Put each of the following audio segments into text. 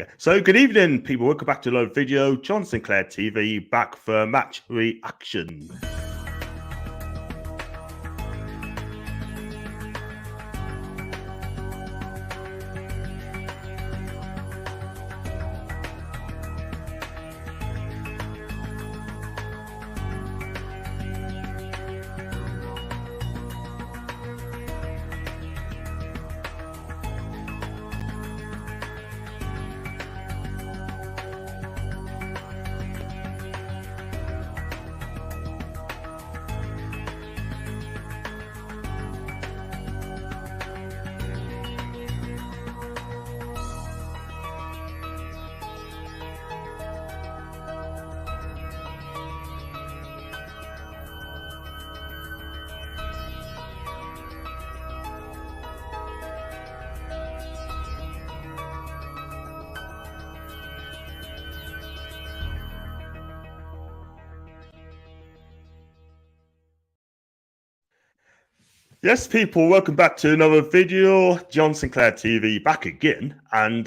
Okay. So good evening, people. Welcome back to another video. John Sinclair TV back for match reaction. Yes, people, welcome back to another video. John Sinclair TV back again. And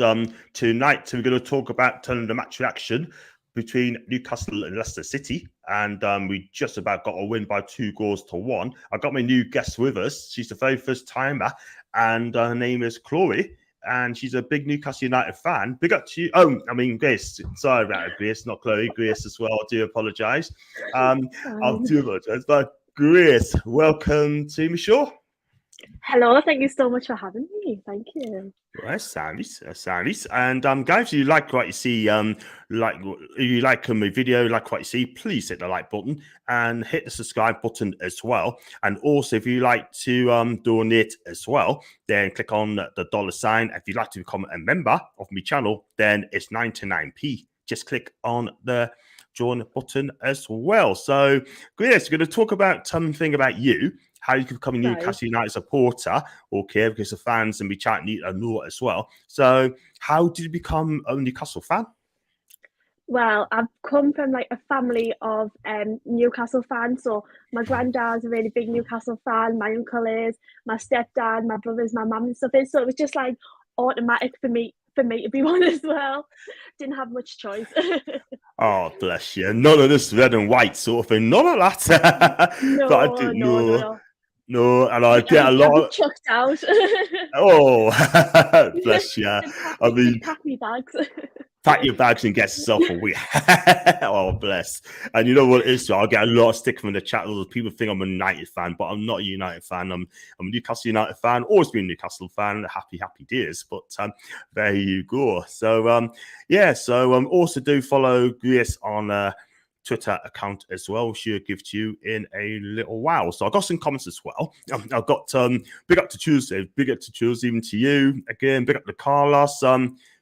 tonight we're going to talk about the match reaction between Newcastle and Leicester City. And we just about got a win by 2-1. I got my new guest with us. She's the very first timer, and her name is Chloe. And she's a big Newcastle United fan. Big up to you. Oh, I mean, Grace. Sorry about it, Grace, not Chloe. Grace as well. I do apologise. I'll do apologise. But Grace, welcome to my show. Hello, thank you so much for having me. Thank you. Right, Samis. And guys, if you like what you see, you like my video, like what you see, please hit the like button and hit the subscribe button as well. And also, if you like to donate as well, then click on the $sign. If you'd like to become a member of my channel, then it's 99p. Just click on the join button as well. So, Grace, we're going to talk about something about you. How you can become a Newcastle United supporter, okay, because the fans and we chatting know as well. So how did you become a Newcastle fan? Well, I've come from like a family of Newcastle fans. So my granddad's a really big Newcastle fan, my uncle is, my stepdad, my brothers, my mum and stuff is. So it was just like automatic for me to be one as well. Didn't have much choice. Oh, bless you. None of this red and white sort of thing. None of that. No, and I get a lot of chucked out. Oh, bless you. I mean, pack me bags. Pack your bags and get yourself away. Oh, bless. And you know what it is? So I get a lot of stick from the chat. People think I'm a United fan, but I'm not a United fan. I'm a Newcastle United fan. Always been a Newcastle fan. Happy days. But there you go. So also do follow Grace on Twitter account as well. She'll give to you in a little while. So I got some comments as well. I've got big up to Tuesday, even to you again. Big up to Carlos,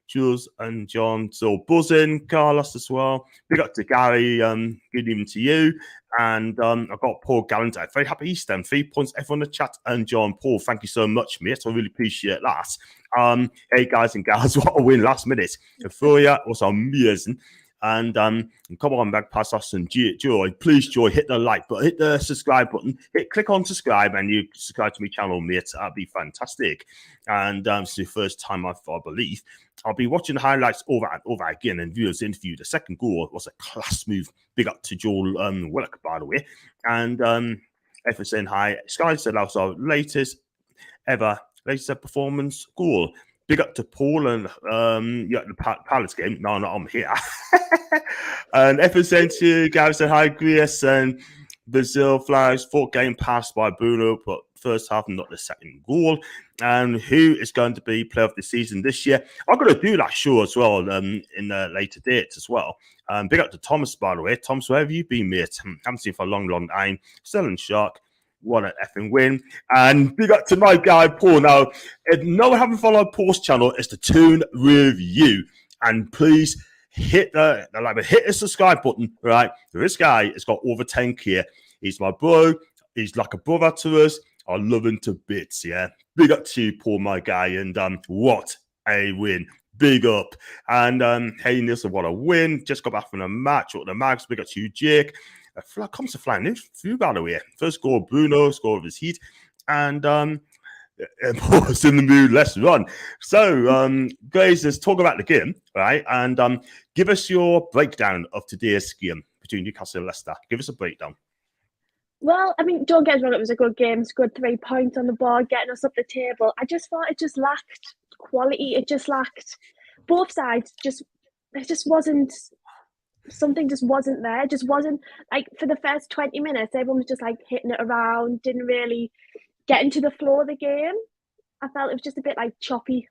Jules and John. So buzzing, Carlos as well. Big up to Gary. Good evening to you. And I've got Paul Gallant. Very happy Easter. 3 points, everyone in the chat. And John Paul, thank you so much, mate. I really appreciate that. Hey guys and gals, what a win last minute. Euphoria was amazing. And come on, Magpies and Joy. Please, Joy, hit the like button, hit the subscribe button, click on subscribe, and you subscribe to my channel, mate. That'd be fantastic. And it's the first time I believe I'll be watching the highlights over and over again. And viewers interview. The second goal was a class move. Big up to Joel Willock, by the way. And everyone saying hi. Sky said that was our latest performance goal. Big up to Paul and the Palace game. No, I'm here. And everyone to you, Gary said hi, Grace and Brazil flags. 4th game passed by Bruno, but first half, not the second goal. And who is going to be player of the season this year? I'm going to do that show as well in later dates as well. Big up to Thomas, by the way. Thomas, where have you been, mate? Haven't seen you for a long time. Still in shock. What an effing win. And big up to my guy, Paul. Now, if no one haven't followed Paul's channel, it's the Toon Review. And please hit the subscribe button, right? This guy has got over 10k. He's my bro. He's like a brother to us. I love him to bits, yeah. Big up to you, Paul, my guy. And what a win. Big up. And hey, Nielsen, what a win. Just got back from a match with the Mags. Big up to you, Jake. Comes to flying through, by the way. First goal, Bruno, score of his heat. And Paul's in the mood. Let's run. So, guys, let's talk about the game, right? And give us your breakdown of today's game between Newcastle and Leicester. Give us a breakdown. Well, I mean, don't get us wrong, it was a good game. It's good 3 points on the board, getting us up the table. I just thought it just lacked quality. It just lacked both sides. It just wasn't, something just wasn't there. It just wasn't, like, for the first 20 minutes, everyone was just like hitting it around, didn't really get into the flow of the game. I felt it was just a bit like choppy.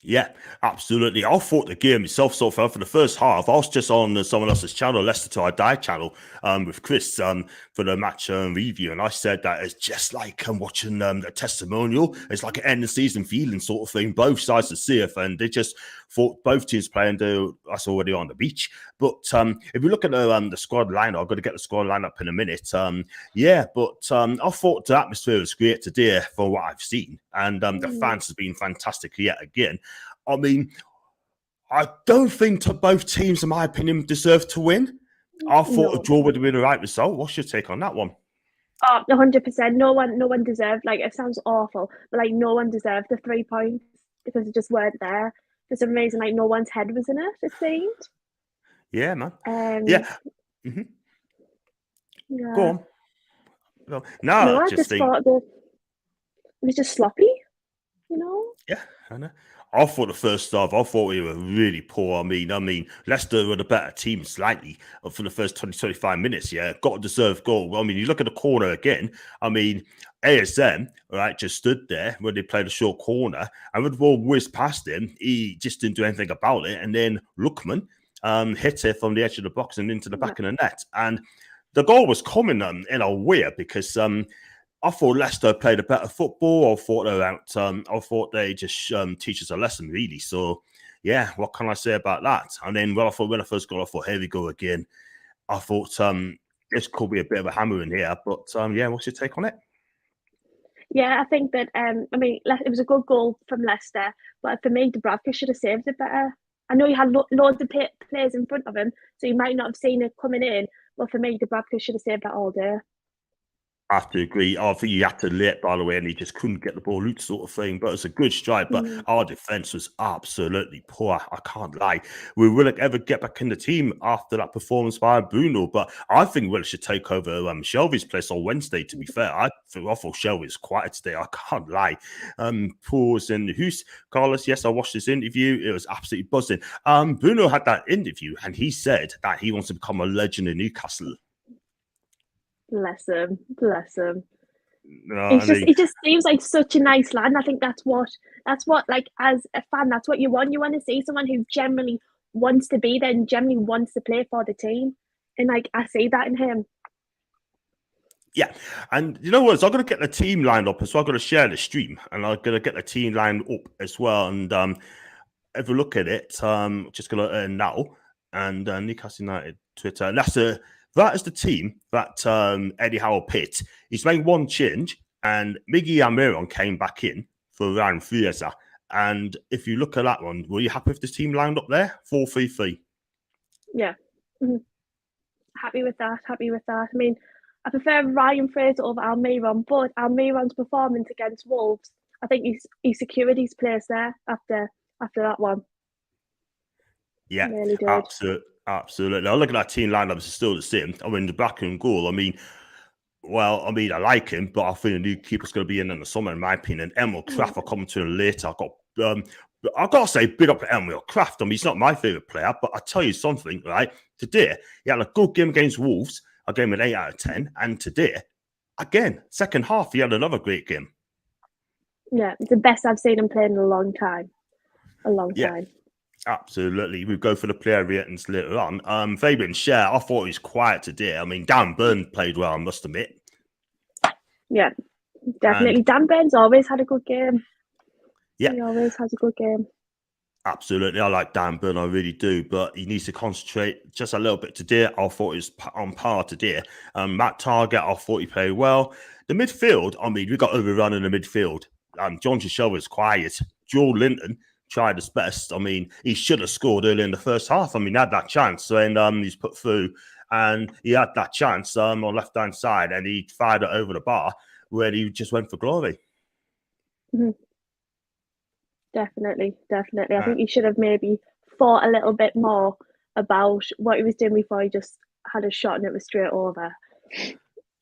Yeah, absolutely. I thought the game itself so far for the first half. I was just on someone else's channel, Leicester Till I Die channel, with Chris for the match review, and I said that it's just like I'm watching a testimonial. It's like an end of season feeling sort of thing. Both sides of the CF, and they just thought both teams playing us already on the beach. But if you look at the squad lineup, I've got to get the squad lineup in a minute. I thought the atmosphere was great today for what I've seen, and the fans have been fantastic yet again. I mean, I don't think both teams, in my opinion, deserve to win. I thought a draw would have been the right result. What's your take on that one? Oh, 100%. No one deserved, like, it sounds awful, but like no one deserved the 3 points because it just weren't there. For some reason, like no one's head was in it seemed. Yeah, man. Yeah. Go on. No, I just thought that it was just sloppy, you know? Yeah, I know. I thought the first half, I thought we were really poor. I mean, Leicester were the better team slightly for the first 20, 25 minutes. Yeah, got a deserved goal. I mean, you look at the corner again. I mean, ASM, right, just stood there when they played a short corner, and when the ball whizzed past him, he just didn't do anything about it. And then Lookman hit it from the edge of the box and into the back of the net. And the goal was coming in a way because I thought Leicester played a better football. I thought they just teach us a lesson, really. So, yeah, what can I say about that? And then when I first got, I thought, here we go again. I thought this could be a bit of a hammer in here. But, yeah, what's your take on it? Yeah, I think that, I mean, it was a good goal from Leicester, but for me, Dubravka should have saved it better. I know he had loads of players in front of him, so you might not have seen it coming in, but for me, Dubravka should have saved that all day. I have to agree. I think you had to late, by the way, and he just couldn't get the ball out, sort of thing. But it's a good strike. But our defense was absolutely poor. I can't lie. Will Willock ever get back in the team after that performance by Bruno? But I think Willock should take over Shelby's place on Wednesday. To be fair, I thought Shelby was quiet today. I can't lie. Pause and who's Carlos? Yes, I watched this interview. It was absolutely buzzing. Bruno had that interview, and he said that he wants to become a legend in Newcastle. Bless him. He just seems like such a nice lad. And I think that's what, like, as a fan, that's what you want. You want to see someone who generally wants to be there and generally wants to play for the team. And, like, I see that in him. Yeah, and you know what? So I'm going to get the team lined up, so I'm going to share the stream, and I'm going to get the team lined up as well. And if we look at it, just going to now, and Newcastle United Twitter, and that is the team that Eddie Howe picked. He's made one change, and Miggy Almiron came back in for Ryan Friesa. And if you look at that one, were you happy with this team lined up there? 4-3-3. Yeah. Mm-hmm. Happy with that. I mean, I prefer Ryan Fraser over Almiron, but Almiron's performance against Wolves, I think he secured his place there after that one. Yeah, really did. Absolutely. Now, look at that team lineup, it's still the same. I mean, the back and goal, I like him, but I think the new keeper's going to be in the summer, in my opinion. Emil Krafth, I'll come to him later. I've got to say, big up to Emil Krafth. I mean, he's not my favourite player, but I'll tell you something, right? Today, he had a good game against Wolves. I gave him an 8 out of 10. And today, again, second half, he had another great game. Yeah, it's the best I've seen him play in a long time. Time. Absolutely. We'll go for the player ratings later on. Fabian Schär, I thought he was quiet today. I mean, Dan Burn played well, I must admit. Yeah, definitely. Dan Burn's always had a good game. Yeah. He always has a good game. Absolutely. I like Dan Burn, I really do. But he needs to concentrate just a little bit today. I thought he was on par today. Matt Target, I thought he played well. The midfield, I mean, we got overrun in the midfield. John Chisholm was quiet. Joe Linton tried his best. I mean, he should have scored early in the first half. I mean, he had that chance, and he's put through, and he had that chance on left-hand side, and he fired it over the bar where he just went for glory. Mhm. Definitely. I Uh, think he should have maybe thought a little bit more about what he was doing before he just had a shot and it was straight over.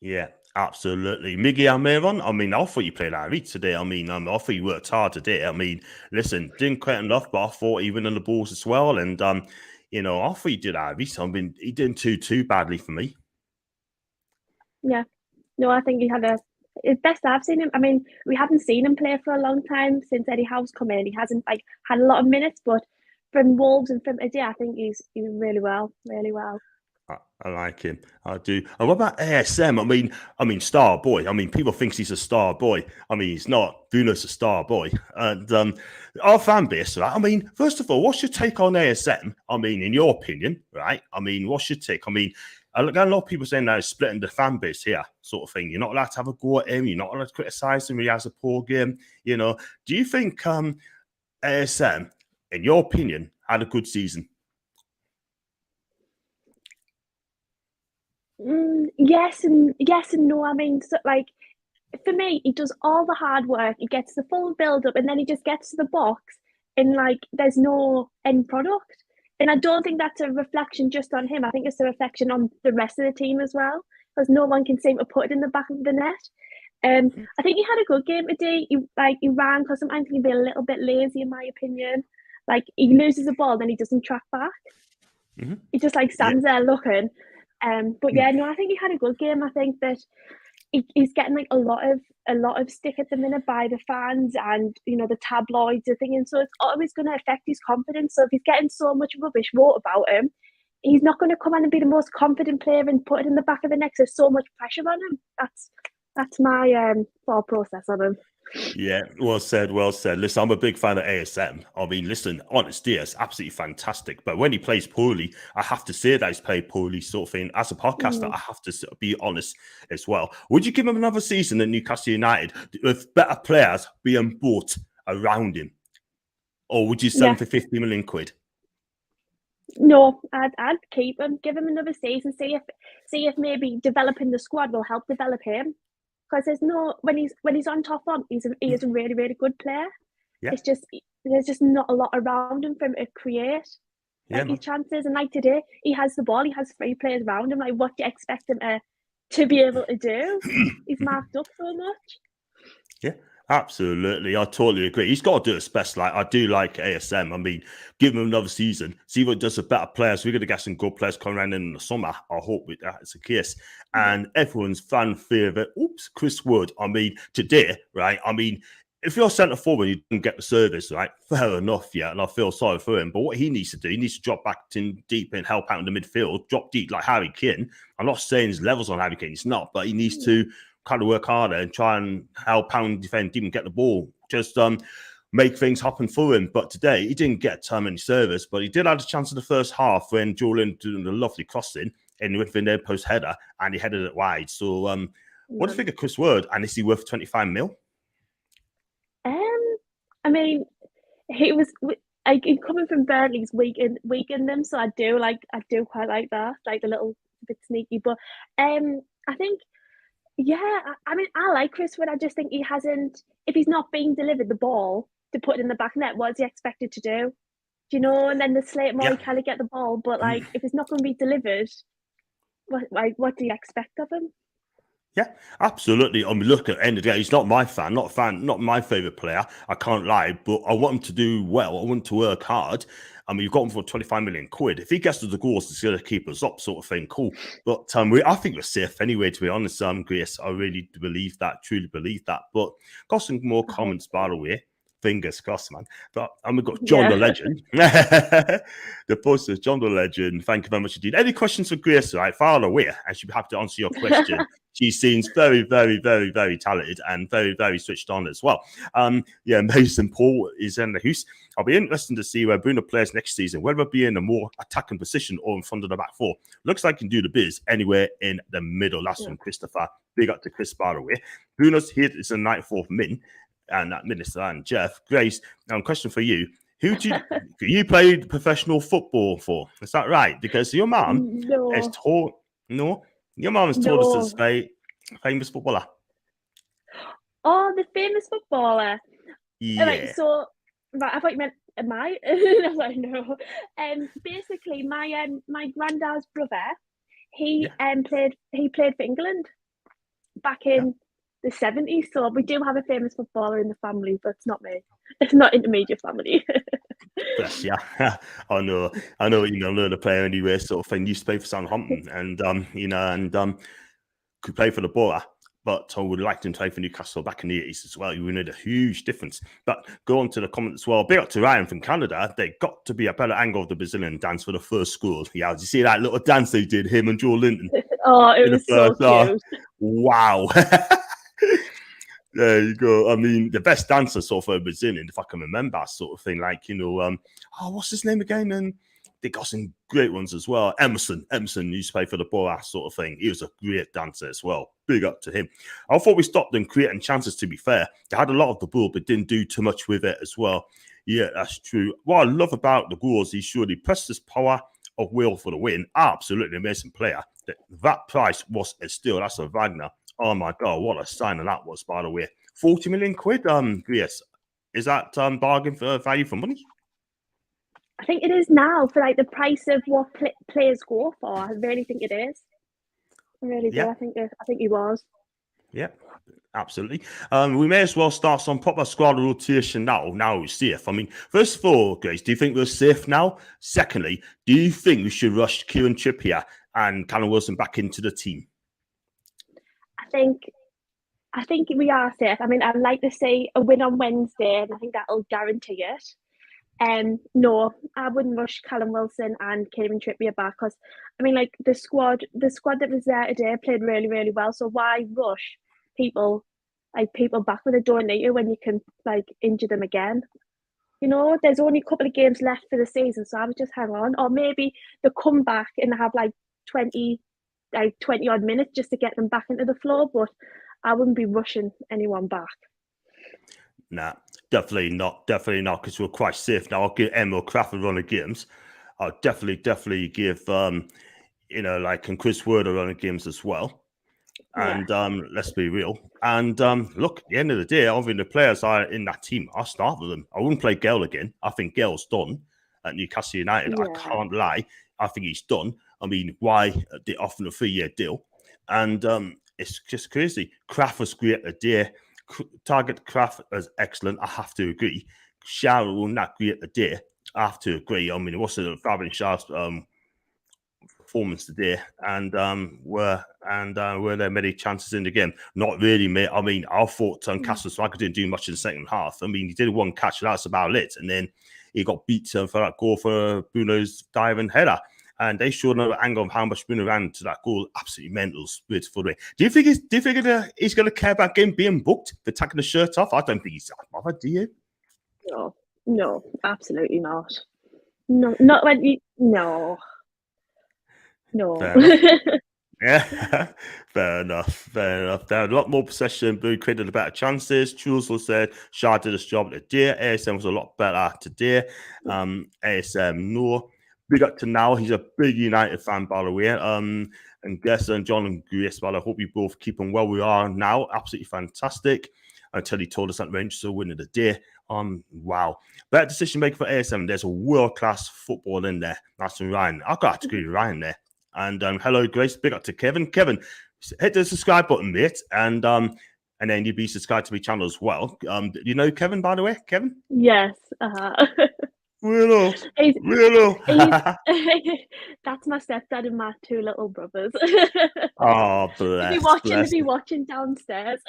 Yeah, absolutely. Miggy Almiron, I mean, I thought you played Harry today. I mean, I thought you worked hard today. I mean, listen, didn't quite enough, but I thought he went on the balls as well. And, you know, I thought you did Harry. So, I mean, he didn't do too badly for me. Yeah. No, I think he had his best I've seen him. I mean, we haven't seen him play for a long time since Eddie Howe's come in. He hasn't like had a lot of minutes, but from Wolves and from today, I think he's really well, really well. I like him. I do. And what about ASM? I mean, star boy. I mean, people think he's a star boy. I mean, he's not. Bruno's a star boy. And our fan base, right? I mean, first of all, what's your take on ASM? I mean, in your opinion, right? I mean, what's your take? I mean, I got a lot of people saying that he's splitting the fan base here, sort of thing. You're not allowed to have a go at him. You're not allowed to criticize him when he has a poor game. You know, do you think ASM, in your opinion, had a good season? Yes and no. I mean, so, like for me, he does all the hard work. He gets the full build up, and then he just gets to the box, and like there's no end product. And I don't think that's a reflection just on him. I think it's a reflection on the rest of the team as well, because no one can seem to put it in the back of the net. I think he had a good game today. He ran because sometimes he can be a little bit lazy, in my opinion. Like he loses the ball, then he doesn't track back. Mm-hmm. He just like Yeah. stands there looking. But yeah, no, I think he had a good game. I think that he's getting like a lot of stick at the minute by the fans and the tabloids are thinking, so it's always going to affect his confidence. So if he's getting so much rubbish wrote about him, he's not going to come on and be the most confident player and put it in the back of the net. There's so much pressure on him. That's my thought process on him. Yeah, well said, well said. Listen, I'm a big fan of ASM. I mean, listen, honest, is absolutely fantastic. But when he plays poorly, I have to say that he's played poorly, sort of thing. As a podcaster, I have to be honest as well. Would you give him another season at Newcastle United with better players being bought around him? Or would you sell him Yeah. for 50 million quid? No, I'd keep him, give him another season, see if maybe developing the squad will help develop him. Because there's no when he's on top form, he is a really, really good player. Yeah. It's just there's just not a lot around him for him to create like his chances. And like today, he has the ball, he has 3 players around him. Like, what do you expect him to be able to do? He's marked up so much. Yeah, absolutely. I totally agree. He's got to do his best. Like, I do like ASM. I mean, give him another season. See what does with better players. We're going to get some good players coming around in the summer. I hope that's the case. And everyone's fan favorite, Chris Wood. I mean, today, right? I mean, if you're centre forward, you didn't get the service, right? Fair enough, yeah. And I feel sorry for him. But what he needs to do, he needs to drop back in deep and help out in the midfield, drop deep like Harry Kane. I'm not saying his levels on Harry Kane, it's not, but he needs to kind of work harder and try and help pound defend, even get the ball, just make things happen for him. But today he didn't get many service, but he did have a chance in the first half when Julian did a lovely crossing and within their post header and he headed it wide. So what do you think of Chris Wood? And is he worth 25 mil? I mean, he was coming from Burnley, he's weakened them, so I do quite like that, like a little bit sneaky. But I think, yeah, I mean, I like Chris Wood. I just think he hasn't. If he's not being delivered the ball to put it in the back net, what is he expected to do? Do you know? And then the slate more, he kind of get the ball, but like if it's not going to be delivered, what do you expect of him? Yeah, absolutely. I mean, look, at the end of the day, he's not my fan, not my favourite player. I can't lie, but I want him to do well. I want him to work hard. I mean, you've got him for 25 million quid. If he gets to the goals, it's going to keep us up, sort of thing. Cool. But I think we're safe anyway, to be honest, Grace. I really believe that, truly believe that. But got some more comments, by the way. Fingers crossed, man. But we've got John the Legend. The post is John the Legend. Thank you very much indeed. Any questions for Grace? Right, fire away, and she'll be happy to answer your question. She seems very, very, very, very talented and very, very switched on as well. Yeah, Mason Paul is in the house. I'll be interested to see where Bruno plays next season, whether it be in a more attacking position or in front of the back four. Looks like he can do the biz anywhere in the middle. That's from Christopher. Big up to Chris, by the way. Bruno's hit is a 94th min. And that minister and Jeff Grace. Now, question for you: who do you played professional football for? Is that right? Because your mum has taught. No, your mum has taught us as a famous footballer. Oh, the famous footballer. Right, Yeah. so right, I thought you meant am I? I was like, no. Basically, my granddad's brother, he Yeah. played for England back Yeah. in the 70s. So we do have a famous footballer in the family, but it's not me. It's not intermediate family. Bless you. I know what you know, learn to play anyway, sort of thing. Used to play for Southampton and could play for the Borough, but I would like him to play for Newcastle back in the 80s as well. You made a huge difference. But go on to the comments as well. Big up to Ryan from Canada. They got to be a better angle of the Brazilian dance for the first goal. Yeah, did you see that little dance they did, him and Joe Linton? Oh, it In the was so first, cute. wow. There you go. I mean, the best dancer sort of Brazilian, if I can remember, sort of thing. Like, what's his name again? And they got some great ones as well. Emerson used to play for the Borough sort of thing. He was a great dancer as well. Big up to him. I thought we stopped them creating chances, to be fair. They had a lot of the ball, but didn't do too much with it as well. Yeah, that's true. What I love about the goals, he surely pressed his power of will for the win. Absolutely amazing player. That price was a steal. That's a Wagner. Oh my God, what a signing that was, by the way. 40 million quid, Grace. Is that bargain for value for money? I think it is now for like the price of what players go for. I really think it is. I really do. Yeah. I think he was. Yeah, absolutely. We may as well start some proper squad rotation now. Now we're safe. I mean, first of all, Grace, do you think we're safe now? Secondly, do you think we should rush Kieran Trippier and Callum Wilson back into the team? I think we are safe. I mean, I'd like to see a win on Wednesday, and I think that'll guarantee it. No, I wouldn't rush Callum Wilson and Kieran Trippier back because, I mean, like the squad that was there today played really, really well. So why rush people back when they don't need you when you can like injure them again? There's only a couple of games left for the season, so I would just hang on, or maybe they come back and have like 20 odd minutes just to get them back into the flow. But I wouldn't be rushing anyone back. Nah, definitely not. Definitely not, because we're quite safe now. I'll give Emil Krafth a run of games. I'll definitely give, and Chris Wood a run of games as well. And let's be real. And look, at the end of the day, I think the players are in that team. I'll start with them. I wouldn't play Gale again. I think Gale's done at Newcastle United. Yeah. I can't lie. I think he's done. I mean, why they offer a 3-year deal? And it's just crazy. Krafth was great a day. Target Krafth is excellent. I have to agree. Sharon will not great a day. I have to agree. I mean, it wasn't Fabian Shaw's performance today, and were there many chances in the game? Not really, mate. I mean, I thought Castle Striker didn't do much in the second half. I mean, he did one catch, that's about it, and then he got beat for that goal for Bruno's diving header. And they showed another angle of how much Bruno ran to that goal. Absolutely mental spirit for the way. Do you think he's going to care about game being booked for taking the shirt off? I don't think he's that bothered. Do you? No, absolutely not. No, not when you. No. Fair enough. Yeah, fair enough. There are a lot more possession, but we created a better chances. Trussell said Shah did his job today. ASM was a lot better today. ASM, no. Big up to now. He's a big United fan, by the way. And Gesser and John and Grace, well, I hope you both keep on where we are now. Absolutely fantastic. Until he told us that Rangers will win of the day. Wow. Better decision maker for ASM. There's a world-class football in there. That's Ryan. I've got to agree with Ryan there. And hello, Grace. Big up to Kevin. Kevin, hit the subscribe button, mate. And then you'd be subscribed to my channel as well. Do you know Kevin, by the way? Kevin? Yes. Really? That's my stepdad and my two little brothers. Oh, bless. They'll be watching downstairs.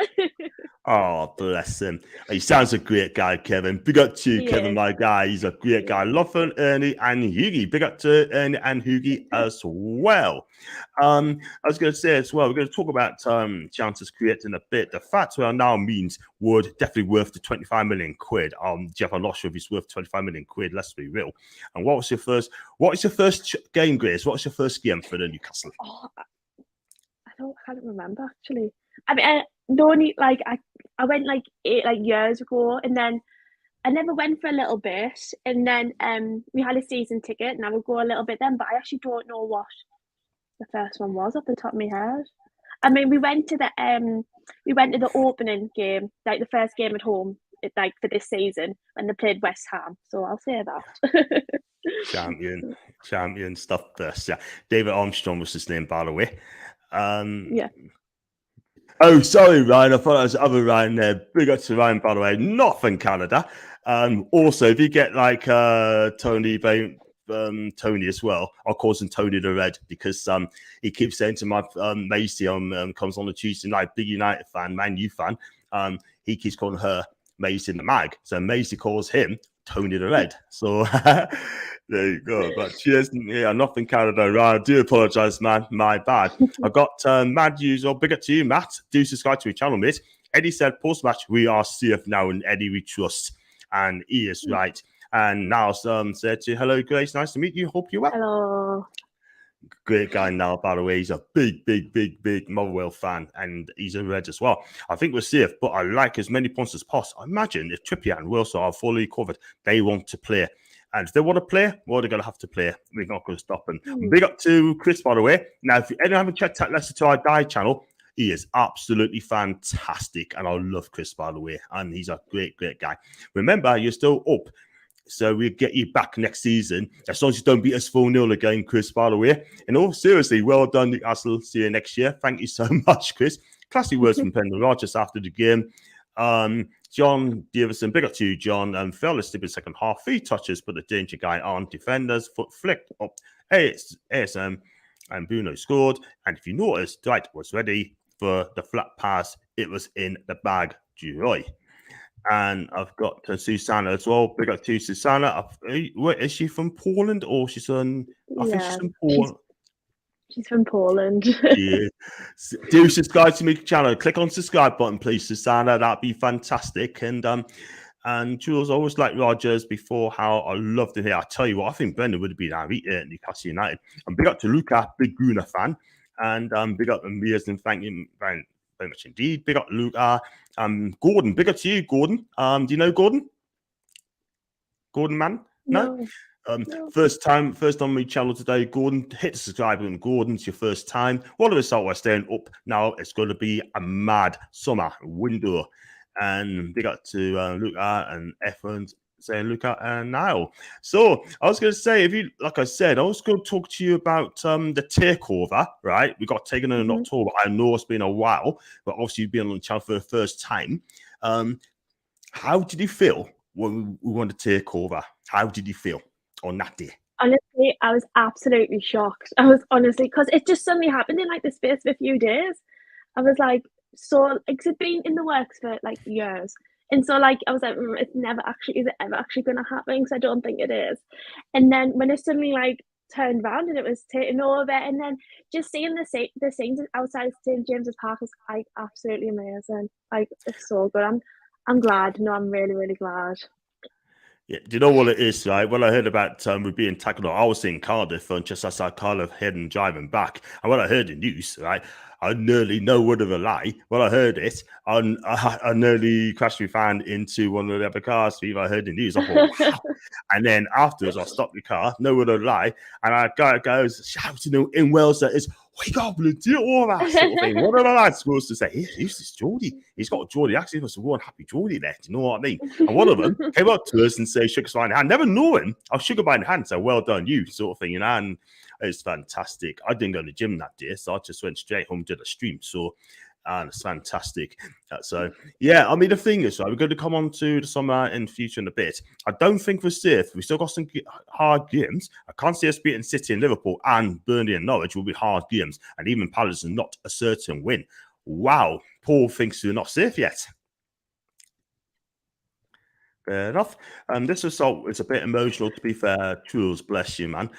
Oh, bless him. He sounds a great guy, Kevin. Big up to you, Kevin, my guy. He's a great guy. Love for Ernie and Hughie. Big up to Ernie and Hughie as well. I was going to say as well, we're going to talk about chances created in a bit. The fact well now means Wood definitely worth the 25 million quid. Jeff, I'm not sure if he's worth 25 million quid. Let's be real. And what was your first game, Grace? What was your first game for the Newcastle? Oh, I can't remember actually. I mean, I went like years ago, and then I never went for a little bit, and then we had a season ticket, and I would go a little bit then, but I actually don't know what the first one was off the top of my head. I mean, we went to the opening game, like the first game at home like for this season when they played West Ham. So I'll say that. Champion stuff. Best. Yeah, David Armstrong was his name, by the way. Yeah. Oh, sorry, Ryan. I thought that was other Ryan there. Big up to Ryan, by the way. Not from Canada. Also, if you get like Tony as well, I'll call him Tony the Red because he keeps saying to my Macy comes on the Tuesday night, big United fan, Man U fan. He keeps calling her Macy in the mag. So Macy calls him Tony the Red. So there you go. But cheers. Yeah, nothing Canada. Right, I do apologise, man. My bad. I got mad user. Big up to you, Matt. Do subscribe to my channel, mate. Eddie said post-match, we are safe now, and Eddie we trust. And he is right. And now said to you, hello, Grace. Nice to meet you. Hope you're well. Hello. Great guy now, by the way. He's a big Motherwell fan, and he's a Red as well. I think we're safe, but I like as many points as possible. Imagine if Trippier and Wilson are fully covered, they want to play. And if they want to play, well, they're going to have to play. We're not going to stop them. Big up to Chris, by the way. Now, if anyone haven't checked out Leicester to I Die channel, he is absolutely fantastic. And I love Chris, by the way. And he's a great guy. Remember, you're still up. So we'll get you back next season. As long as you don't beat us 4-0 again, Chris, by the way. And all seriously, well done, Newcastle. See you next year. Thank you so much, Chris. Classy words from Brendan Rodgers after the game. John Davison, big up to you, John. Fell asleep in the second half. 3 touches, but the danger guy on. Defenders, foot flicked up. ASM and Bruno scored. And if you notice, Dwight was ready for the flat pass. It was in the bag. Joy. And I've got Susanna as well. Big up to Susanna. Where is she from? Poland or she's on? I think she's from Poland. She's from Poland. Yeah. Do subscribe to my channel. Click on subscribe button, please, Susanna. That'd be fantastic. And Jules, I always liked Rogers before. How I loved him here. I tell you what, I think Brendan would have been our at Newcastle United. And big up to Luca, big Bruno fan. And big up to Mias and thank him very much indeed. Big up Luca. Gordon, big up to you, Gordon. Do you know Gordon? Gordon, man? No? No. First time on my channel today, Gordon. Hit the subscribe button, Gordon. It's your first time. What a result. We're staying up now. It's going to be a mad summer window. And big up to Luca and Efron saying Luca and Niall. So I was going to say, if you, like I said, I was going to talk to you about the takeover, right? We got taken in October. I know it's been a while, but obviously you've been on the channel for the first time. How did you feel when we won the takeover? How did you feel on that day? Honestly, I was absolutely shocked. I was honestly, because it just suddenly happened in like the space of a few days. I was like, so it's been in the works for like years. And so like I was like, is it ever actually going to happen? Because I don't think it is. And then when it suddenly like turned around and it was taken over, and then just seeing the scenes outside St James's Park is like absolutely amazing. Like it's so good. I'm glad. No, I'm really glad. Yeah, do you know what it is, right? When I heard about we being tackled, I was in Cardiff and just outside Cardiff heading driving back. And when I heard the news, right, I nearly no word of a lie. When I heard it, I nearly crashed my fan into one of the other cars. I heard the news, I thought, wow. And then afterwards, I stopped the car, no word of a lie. And I goes shouting in Wales that is, we got to do all that sort of thing. What are the lads supposed to say? Who's this Geordie? He's got a Geordie accent. He was a one happy Geordie there. Do you know what I mean? And one of them came up to us and said, shook us by the hand. Never know him. I'll shook her by the hand. So well done, you sort of thing. And it's fantastic. I didn't go to the gym that day, so I just went straight home to the stream. So it's fantastic. So yeah, I mean the thing is, right, we're going to come on to the summer in the future in a bit. I don't think we're safe. We still got some hard games. I can't see us beating City and Liverpool and Burnley and Norwich will be hard games, and even Palace is not a certain win. Wow, Paul thinks we're not safe yet. Fair enough. This result is a bit emotional, to be fair. Truls, bless you, man.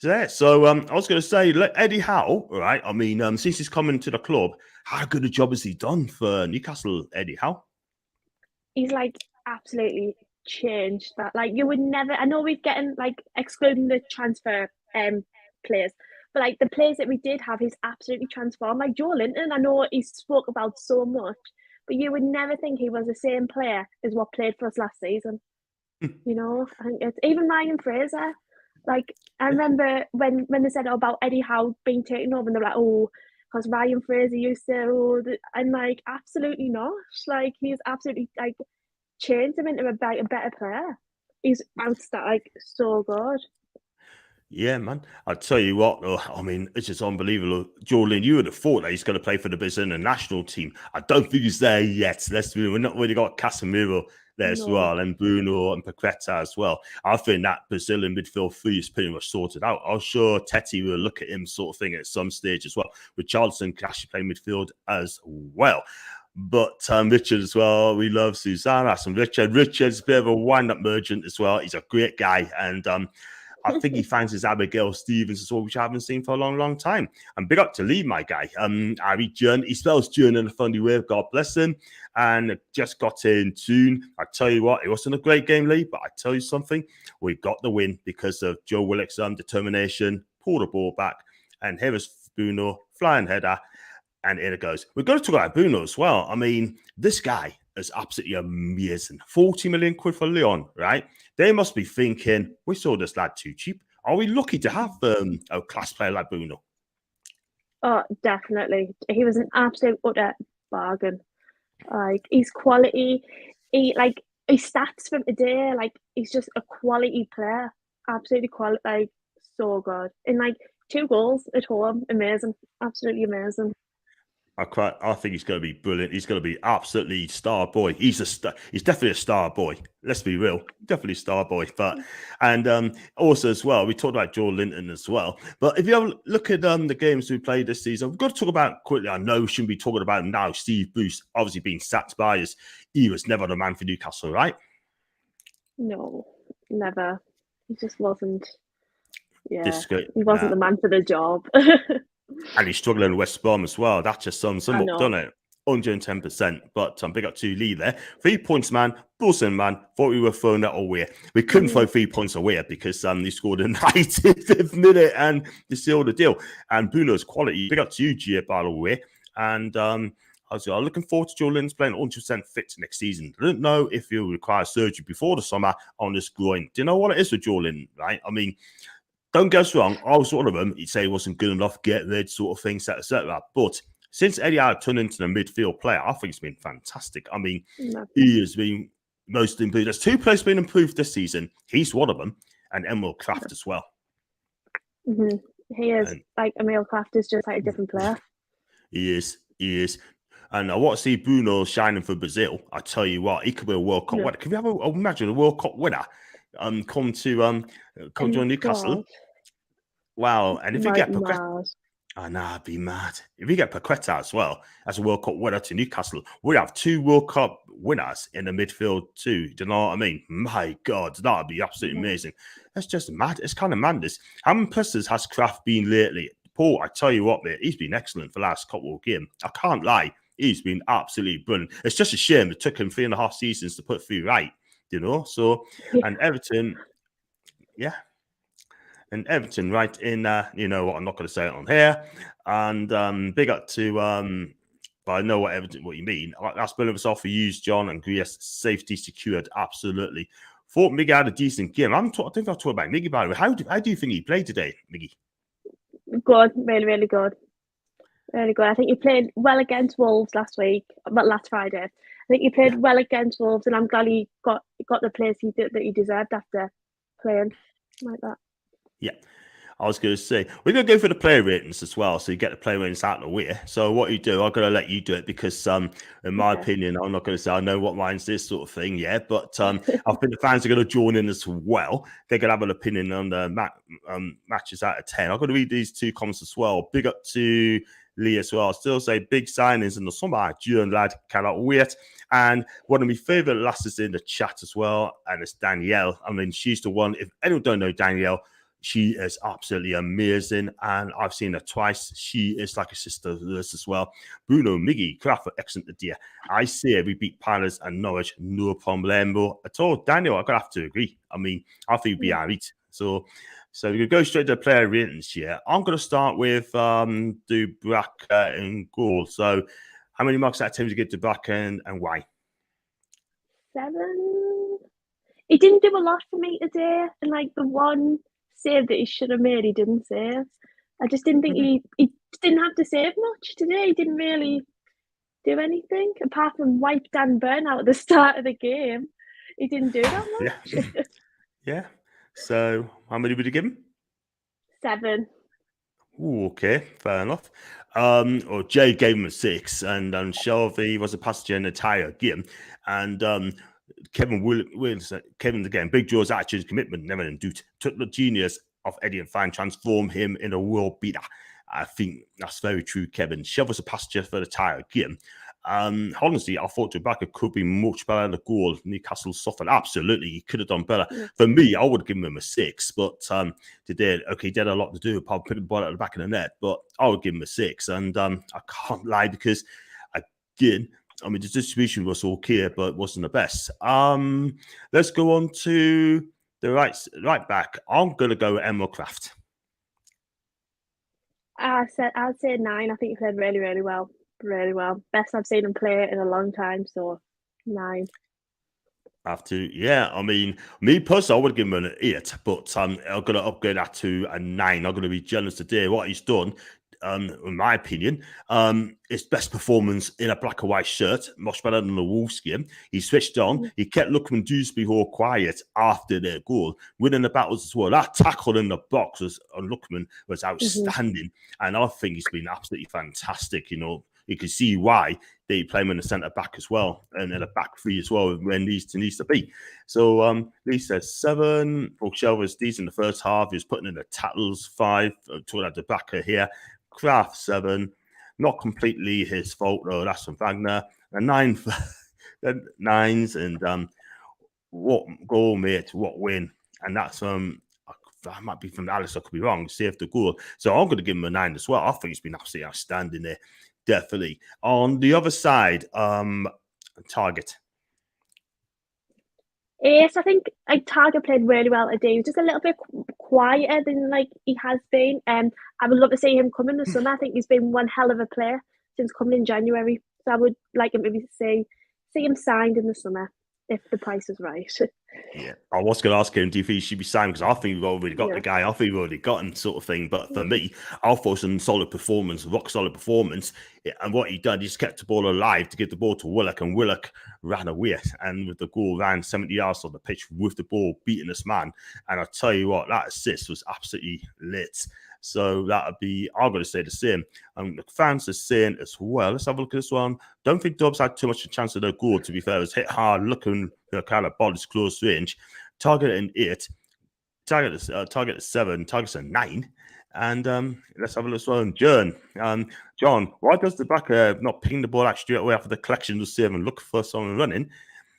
So I was going to say, Eddie Howe, right? I mean, since he's coming to the club, how good a job has he done for Newcastle, Eddie Howe? He's like absolutely changed that. Like you would never. I know we're getting like excluding the transfer players, but like the players that we did have, he's absolutely transformed. Like Joe Linton, I know he spoke about so much, but you would never think he was the same player as what played for us last season. You know, I think it's even Ryan Fraser. Like I remember when they said about Eddie Howe being taken over, and they're like, oh, because Ryan Fraser used to. I'm like, absolutely not. Like he's absolutely like changed him into a better player. He's so good. Yeah, man. I'll tell you what, though, I mean, it's just unbelievable. Jordan, you would have thought that he's going to play for the Brazilian national team. I don't think he's there yet. We're not really got Casemiro there as well, and Bruno and Paqueta as well. I think that Brazilian midfield three is pretty much sorted out. I'm sure Tete will look at him sort of thing at some stage as well. With Charlton can actually play midfield as well. But Richard as well, we love Susanna and Richard. Richard's a bit of a wind-up merchant as well. He's a great guy, and I think he finds his Abigail Stevens as well, which I haven't seen for a long, long time. And big up to Lee, my guy. Harry Jern, he spells Jern in a funny way. God bless him. And just got in tune. I tell you what, it wasn't a great game, Lee, but I tell you something, we got the win because of Joe Willock's determination, pull the ball back, and here is Bruno, flying header, and here it goes. We've got to talk about Bruno as well. I mean, this guy is absolutely amazing. 40 million quid for Lyon, right? They must be thinking, we saw this lad too cheap. Are we lucky to have a class player like Bruno? Oh, definitely. He was an absolute utter bargain. Like, his quality, his stats from today, like, he's just a quality player. Absolutely quality, like, so good. And, like, 2 goals at home, amazing. Absolutely amazing. I think he's going to be brilliant. He's going to be absolutely star boy. He's definitely a star boy. Let's be real, definitely star boy. But and also as well, we talked about Joe Linton as well. But if you have a look at the games we played this season, we've got to talk about quickly. I know we shouldn't be talking about him now. Steve Bruce, obviously being sacked by us, he was never the man for Newcastle, right? No, never. He just wasn't. Yeah, he wasn't the man for the job. And he's struggling with West Brom as well. That just sums him up, doesn't it? 110%. But big up to Lee there. 3 points, man. Buzzing, man. Thought we were throwing that away. We couldn't throw 3 points away because he scored in the 95th minute and they sealed the deal. And Bruno's quality. Big up to you, Gia, by the way. And I'm looking forward to Joe Linton's playing 100% fit next season. I don't know if he'll require surgery before the summer on this groin. Do you know what it is with Joe Linton, right? I mean, don't get us wrong, I was one of them. He'd say he wasn't good enough, get rid, sort of thing, etc. But since Eddie Howe turned into the midfield player, I think it's been fantastic. I mean, he has been most improved. There's 2 players been improved this season. He's one of them, and Emil Krafth as well. Mm-hmm. He is. Like, Emil Krafth is just like a different player. He is. And I want to see Bruno shining for Brazil. I tell you what, he could be a World Cup winner. Can we imagine a World Cup winner come to join Newcastle? God. Wow. And if you get Paqueta, I'd be mad. If you get Paqueta as well as a World Cup winner to Newcastle, we have 2 World Cup winners in the midfield too. Do you know what I mean? My God, that would be absolutely amazing. That's just mad. It's kind of madness. How impressive has Krafth been lately? Paul, I tell you what, mate, he's been excellent for the last couple of games. I can't lie. He's been absolutely brilliant. It's just a shame it took him 3.5 seasons to put through right, you know? So, and Everton, and Everton right in, you know what, I'm not going to say it on here. And big up to, but I know what you mean. That's been of for you, John, and Greece. Safety secured, absolutely. Thought Miggy had a decent game. I think I've talked about Miggy, by the way. How do you think he played today, Miggy? Good, really, really good. Really good. I think he played well against Wolves last Friday. I think he played well against Wolves, and I'm glad he got the place that he deserved after playing like that. Yeah, I was going to say, we're going to go for the player ratings as well, so you get the player ratings out of the way. So what you do, I'm going to let you do it because, in my opinion, I'm not going to say I know what mine's this sort of thing, but I think the fans are going to join in as well. They're going to have an opinion on the matches out of 10. I'm going to read these 2 comments as well. Big up to Lee as well. I'll still say big signings in the summer. June lad, cannot wait. And one of my favourite lasses in the chat as well, and it's Danielle. I mean, she's the one. If anyone don't know Danielle, she is absolutely amazing, and I've seen her twice. She is like a sister of this as well. Bruno, Miggy, Krafth, excellent idea. I say we beat Palace and Norwich, no problemo at all. Daniel, I'm going to have to agree. I mean, I think we'll be all right. So we can go straight to the player ratings here. I'm going to start with Dubravka in goal. So how many marks out of 10 to get Dubravka and why? 7. He didn't do a lot for me today, and like the one save that he should have made, he didn't save. I just didn't think he didn't have to save much today. He didn't really do anything apart from wipe Dan Burn out at the start of the game. He didn't do that much. Yeah. Yeah. So how many would you give him? 7. Ooh, okay, fair enough. Or Jay gave him a 6, and Shelby was a passenger in the entire game, and Kevin again, Big Joe's attitude, commitment, never induced, took the genius of Eddie and Fan, transformed him in a world beater. I think that's very true, Kevin. Shelby was a passenger for the entire game. Honestly, I thought Tobacco could be much better than the goal. Newcastle suffered. Absolutely, he could have done better. Yeah. For me, I would give him a 6, but he did a lot to do, probably putting the ball at the back of the net, but I would give him a 6. And I can't lie, because again, I mean, the distribution was okay, but it wasn't the best. Let's go on to the right back. I'm going to go with Emil Krafth. I'd say 9. I think he played really, really well. Really well. Best I've seen him play in a long time, so 9. Have to, yeah. I mean, me personally, I would give him an 8, but I'm going to upgrade that to a 9. I'm going to be generous today. What he's done, in my opinion, his best performance in a black and white shirt, much better than the Wolves game. He switched on. He kept Lookman Dewsbury all quiet after their goal, winning the battles as well. That tackle in the box on Lookman was outstanding, and I think he's been absolutely fantastic. You know, you can see why they play him in the centre back as well, and in a back three as well, where needs to be. So Lee says 7. Shelby was decent in the first half. He was putting in the tackles. 5. Talking at the back here. Krafth 7. Not completely his fault though. That's from Wagner. A 9 for 9s, and what goal, mate? What win? And that's that might be from Alice. I could be wrong. Saved the goal. So I'm going to give him a 9 as well. I think he's been absolutely outstanding there. Definitely. On the other side, Target. Yes, I think Target played really well today. He was just a little bit quieter than he has been. I would love to see him come in the summer. I think he's been one hell of a player since coming in January. So I would like him to see him signed in the summer if the price is right. Yeah, I was going to ask him, do you think he should be signed? Because I think we've already got the guy. I think we've already got him, sort of thing. But for me, I thought some solid performance, rock solid performance. And what he done, he just kept the ball alive to give the ball to Willock, and Willock ran away. And with the goal, ran 70 yards on the pitch with the ball, beating this man. And I tell you what, that assist was absolutely lit. So that would be, I'm going to say the same. The fans are saying as well. Let's have a look at this one. Don't think Dubs had too much of a chance of their goal, to be fair. It was hit hard, looking kind of ball is close range. Target an 8. Target is 7. Target's a 9. And let's have a look as well. John, why does the back not ping the ball out straight away after the collection to save and look for someone running?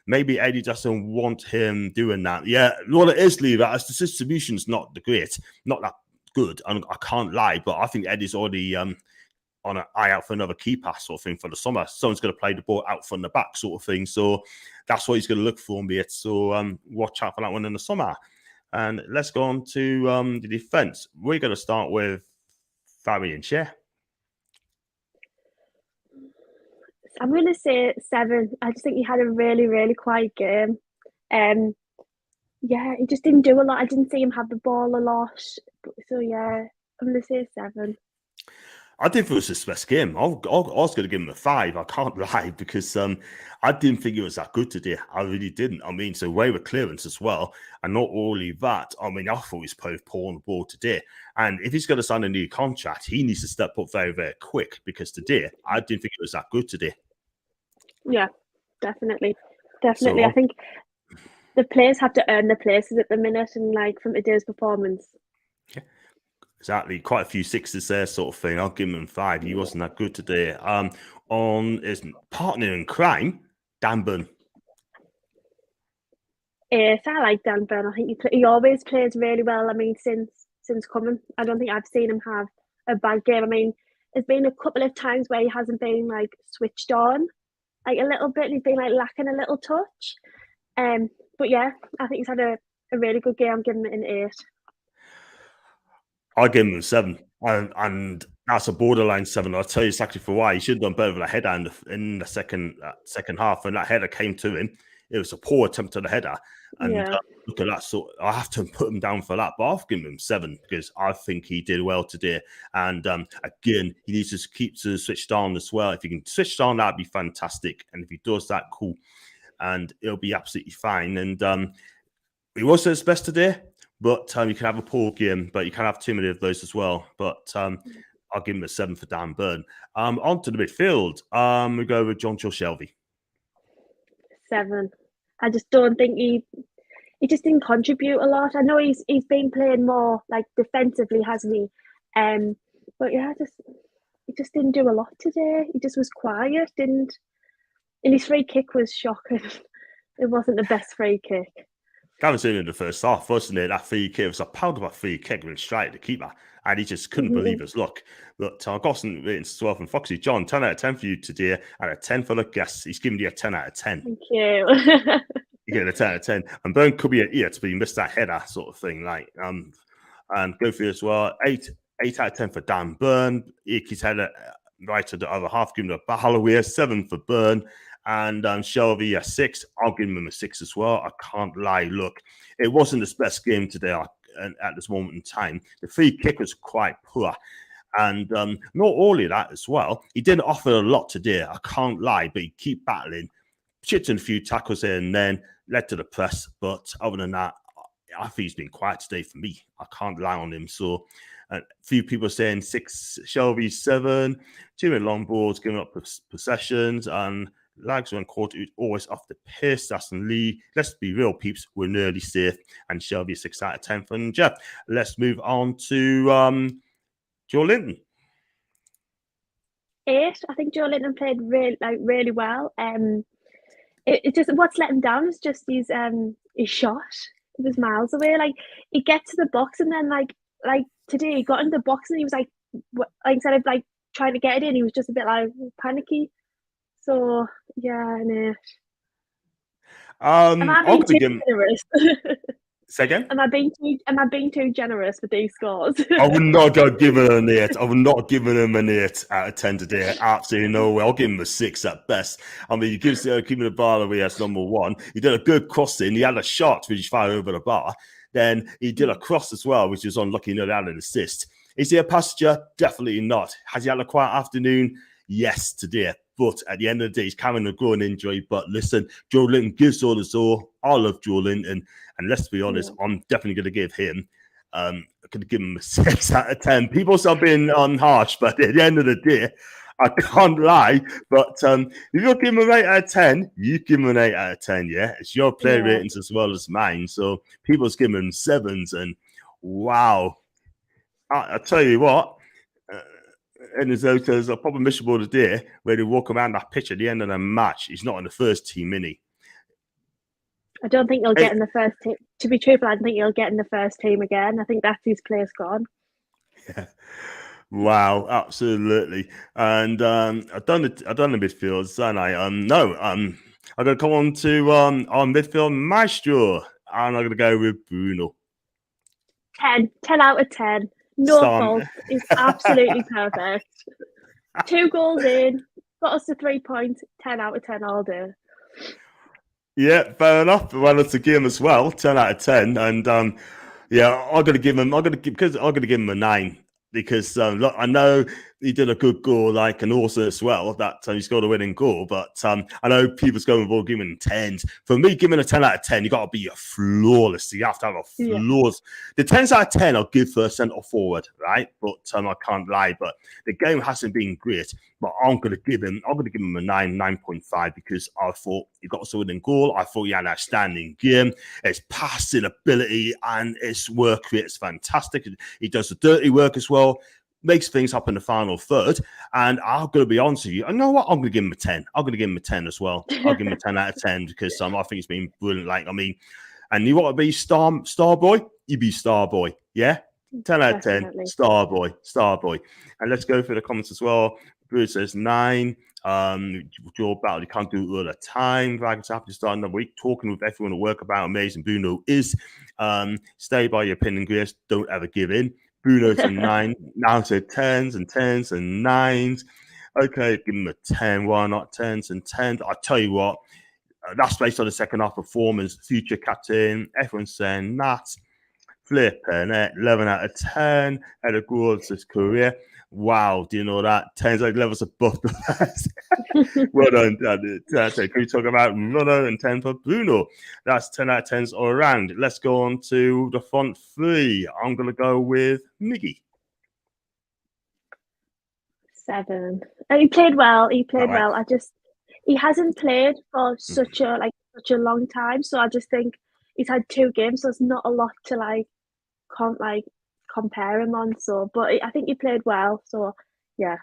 Maybe Eddie doesn't want him doing that. Yeah, well, it is, Lee. As the distribution's not the great, not that good. I can't lie, but I think Eddie's already on an eye out for another key pass sort of thing for the summer. Someone's going to play the ball out from the back sort of thing. So that's what he's going to look for, mate. So watch out for that one in the summer. And let's go on to the defence. We're going to start with Fabian Shea. I'm going to say 7. I just think he had a really, really quiet game. Yeah, he just didn't do a lot. I didn't see him have the ball a lot. So, yeah, I'm going to say 7. I didn't think it was his best game. I was going to give him a 5. I can't lie, because I didn't think it was that good today. I really didn't. I mean, so way with clearance as well. And not only that, I mean, I thought he was playing poor on the ball today. And if he's going to sign a new contract, he needs to step up very, very quick, because today, I didn't think it was that good today. Yeah, definitely. So, I think the players have to earn their places at the minute, and from today's performance. Yeah. Exactly, quite a few 6s there, sort of thing. I'll give him 5. He wasn't that good today. On his partner in crime, Dan Burn. Yes, I like Dan Burn. I think he always plays really well. I mean, since coming, I don't think I've seen him have a bad game. I mean, there's been a couple of times where he hasn't been switched on, a little bit. He's been lacking a little touch. But yeah, I think he's had a really good game. I'm giving it an 8. I'll give him a 7, and that's a borderline 7. I'll tell you exactly for why. He should have done better with a header in the second half. When that header came to him, it was a poor attempt at the header. And Yeah. look at that. So I have to put him down for that. But I've given him 7 because I think he did well today. And again, he needs to keep to switched on as well. If he can switch on, that'd be fantastic. And if he does that, cool. And it'll be absolutely fine. And he wasn't his best today, but you can have a poor game, but you can have too many of those as well. But I'll give him a 7 for Dan Burn. On to the midfield. We go with John Shelby. 7. I just don't think he just didn't contribute a lot. I know he's been playing more like defensively, hasn't he? But yeah, he just didn't do a lot today. He just was quiet, and his free kick was shocking. It wasn't the best free kick. That was in the first half, wasn't it? That free kick was a pound of a free kick went straight at the keeper, and he just couldn't believe his luck. But I got some ratings as well from Foxy. John, 10 out of 10 for you today, and a 10 for the guests. He's giving you a 10 out of 10. Thank you. You get a 10 out of 10. And Burn could be an idiot, but he missed that header sort of thing. And go for you as well. 8 out of 10 for Dan Burn. He's had it right to the other half, giving him a Holloway, 7 for Burn. And Shelby a 6. I'll give him a 6 as well. I can't lie. Look, it wasn't his best game today at this moment in time. The free kick was quite poor. And not only that as well, he didn't offer a lot today. I can't lie, but he keep battling, chipped in a few tackles here and then, led to the press. But other than that, I think he's been quiet today for me. I can't lie on him. So a few people saying 6, Shelby 7, too many long balls, giving up possessions, and lags when caught always off the piss. That's in Lee. Let's be real, peeps. We're nearly safe. And Shelby 6 out of 10 from Jeff. Let's move on to Joe Linton. 8. I think Joe Linton played really well. It just what's let him down is just his shot. It was miles away. Like he gets to the box and then like today he got into the box and he was like instead of like trying to get it in, he was just a bit like panicky. So yeah, no. Am I being too generous? Say again? Am I being too generous with these scores? I would not go giving him an 8. I would not give him an 8 out of 10 today. Absolutely no way. I'll give him a 6 at best. I mean, you give him the bar away as number 1. He did a good crossing. He had a shot which fired over the bar. Then he did a cross as well, which was unlucky. Not had an assist. Is he a passenger? Definitely not. Has he had a quiet afternoon? Yes, today. But at the end of the day, he's carrying a groin injury. But listen, Joe Linton gives all his all. I love Joe Linton. And let's be honest, I'm definitely going to give him, I'm going to give him a 6 out of 10. People start being harsh, but at the end of the day, I can't lie. But if you're giving him an 8 out of 10, you give him an 8 out of 10, yeah? It's your player ratings as well as mine. So people's giving him 7s. And wow. I tell you what, and there's a proper miserable today where they walk around that pitch at the end of the match. He's not in the first team, innit? I don't think he'll get in the first team. To be truthful, I don't think he'll get in the first team again. I think that's his place gone. Yeah. Wow, absolutely. And I've done the midfields, and I'm going to come on to our midfield maestro, and I'm going to go with Bruno. 10 out of 10. No fault. It's absolutely perfect. 2 goals in, got us to 3 points. 10 out of 10 all day. Yeah, fair enough. Well, it's a game as well. 10 out of 10, and I'm going to give him a 9 because look, I know he did a good goal, and also as well that he scored a winning goal. But I know people's going for giving 10s. For me, giving a 10 out of 10, you got to be a flawless. You have to have a flawless. The 10s out of 10 I'll give for a centre forward, right? But I can't lie. But the game hasn't been great. But I'm going to give him a 9.5 because I thought he got us a winning goal. I thought he had an outstanding game. His passing ability and his work rate is fantastic. He does the dirty work as well. Makes things up in the final third. And I'm going to be honest with you. You know what? I'm going to give him a 10. I'm going to give him a 10 as well. I'll give him a 10 out of 10 because I think it's been brilliant. And you want to be star boy? You be star boy. Yeah? 10 out of 10. Definitely. Star boy. And let's go through the comments as well. Bruce says 9. Your battle, you can't do it all the time. Dragons have to start another week talking with everyone at work about amazing Bruno is. Stay by your opinion, Grace. Don't ever give in. Bruno's a 9. Now to 10s and 9s. Okay, give him a 10. Why not 10s and 10s? I tell you what, That's based on the second half performance. Future captain, everyone's saying that. Flipping it, 11 out of 10. Had a gorgeous career. Wow, do you know that? 10's like levels above the best. Well done. Can we talk about Runner and 10 for Bruno? That's 10 out of 10s all around. Let's go on to the front three. I'm going to go with Miggy. 7. He played well. He hasn't played for such a long time. So I just think he's had 2 games, so it's not a lot to compare him on. So, but I think he played well. So, yeah.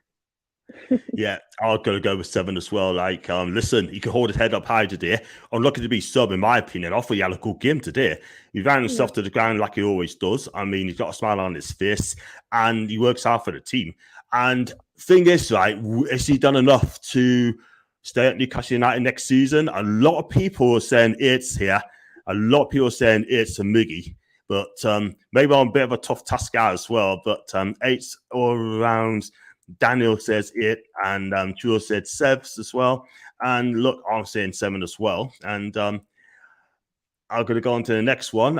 Yeah, I'm going to go with 7 as well. Listen, he can hold his head up high today. I'm looking to be sub, in my opinion. I thought he had a good game today. He ran himself to the ground like he always does. I mean, he's got a smile on his face and he works hard for the team. And thing is, right, has he done enough to stay at Newcastle United next season? A lot of people are saying it's here. A lot of people are saying it's a Miggy. But maybe I'm a bit of a tough task guy as well. But 8's all around. Daniel says 8, and Jules said 7 as well. And look, I'm saying 7 as well. And I'm going to go on to the next one.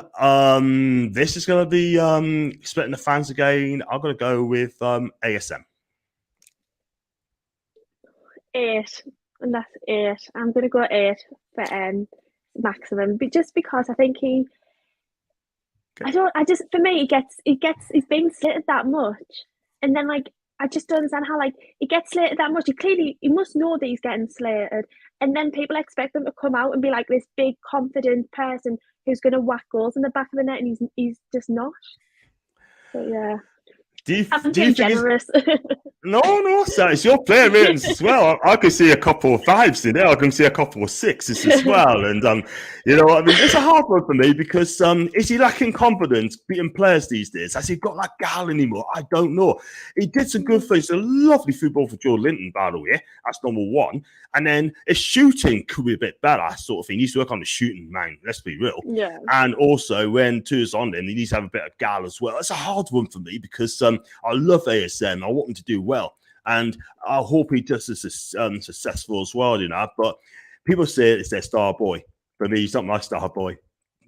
This is going to be splitting the fans again. I'm going to go with ASM. 8, and that's 8. I'm going to go 8 for maximum, but just because I think he. Okay. For me, he's being slated that much, and then I just don't understand how he gets slated that much. He must know that he's getting slated, and then people expect him to come out and be like this big, confident person who's going to whack goals in the back of the net, and he's just not. So yeah, I'm too generous. No, so it's your player ratings as well. I can see a couple of 5s in there. I can see a couple of 6s as well. And you know what I mean? It's a hard one for me because is he lacking confidence beating players these days? Has he got that gal anymore? I don't know. He did some good things. A lovely football for Joe Linton, by the way. That's number 1. And then his shooting could be a bit better, sort of thing. He needs to work on the shooting, man. Let's be real. Yeah. And also, when 2 is on him, he needs to have a bit of gal as well. It's a hard one for me because I love ASM. I want him to do well. And I hope he does as successful as well, you know. But people say it's their star boy. For me, he's not my star boy.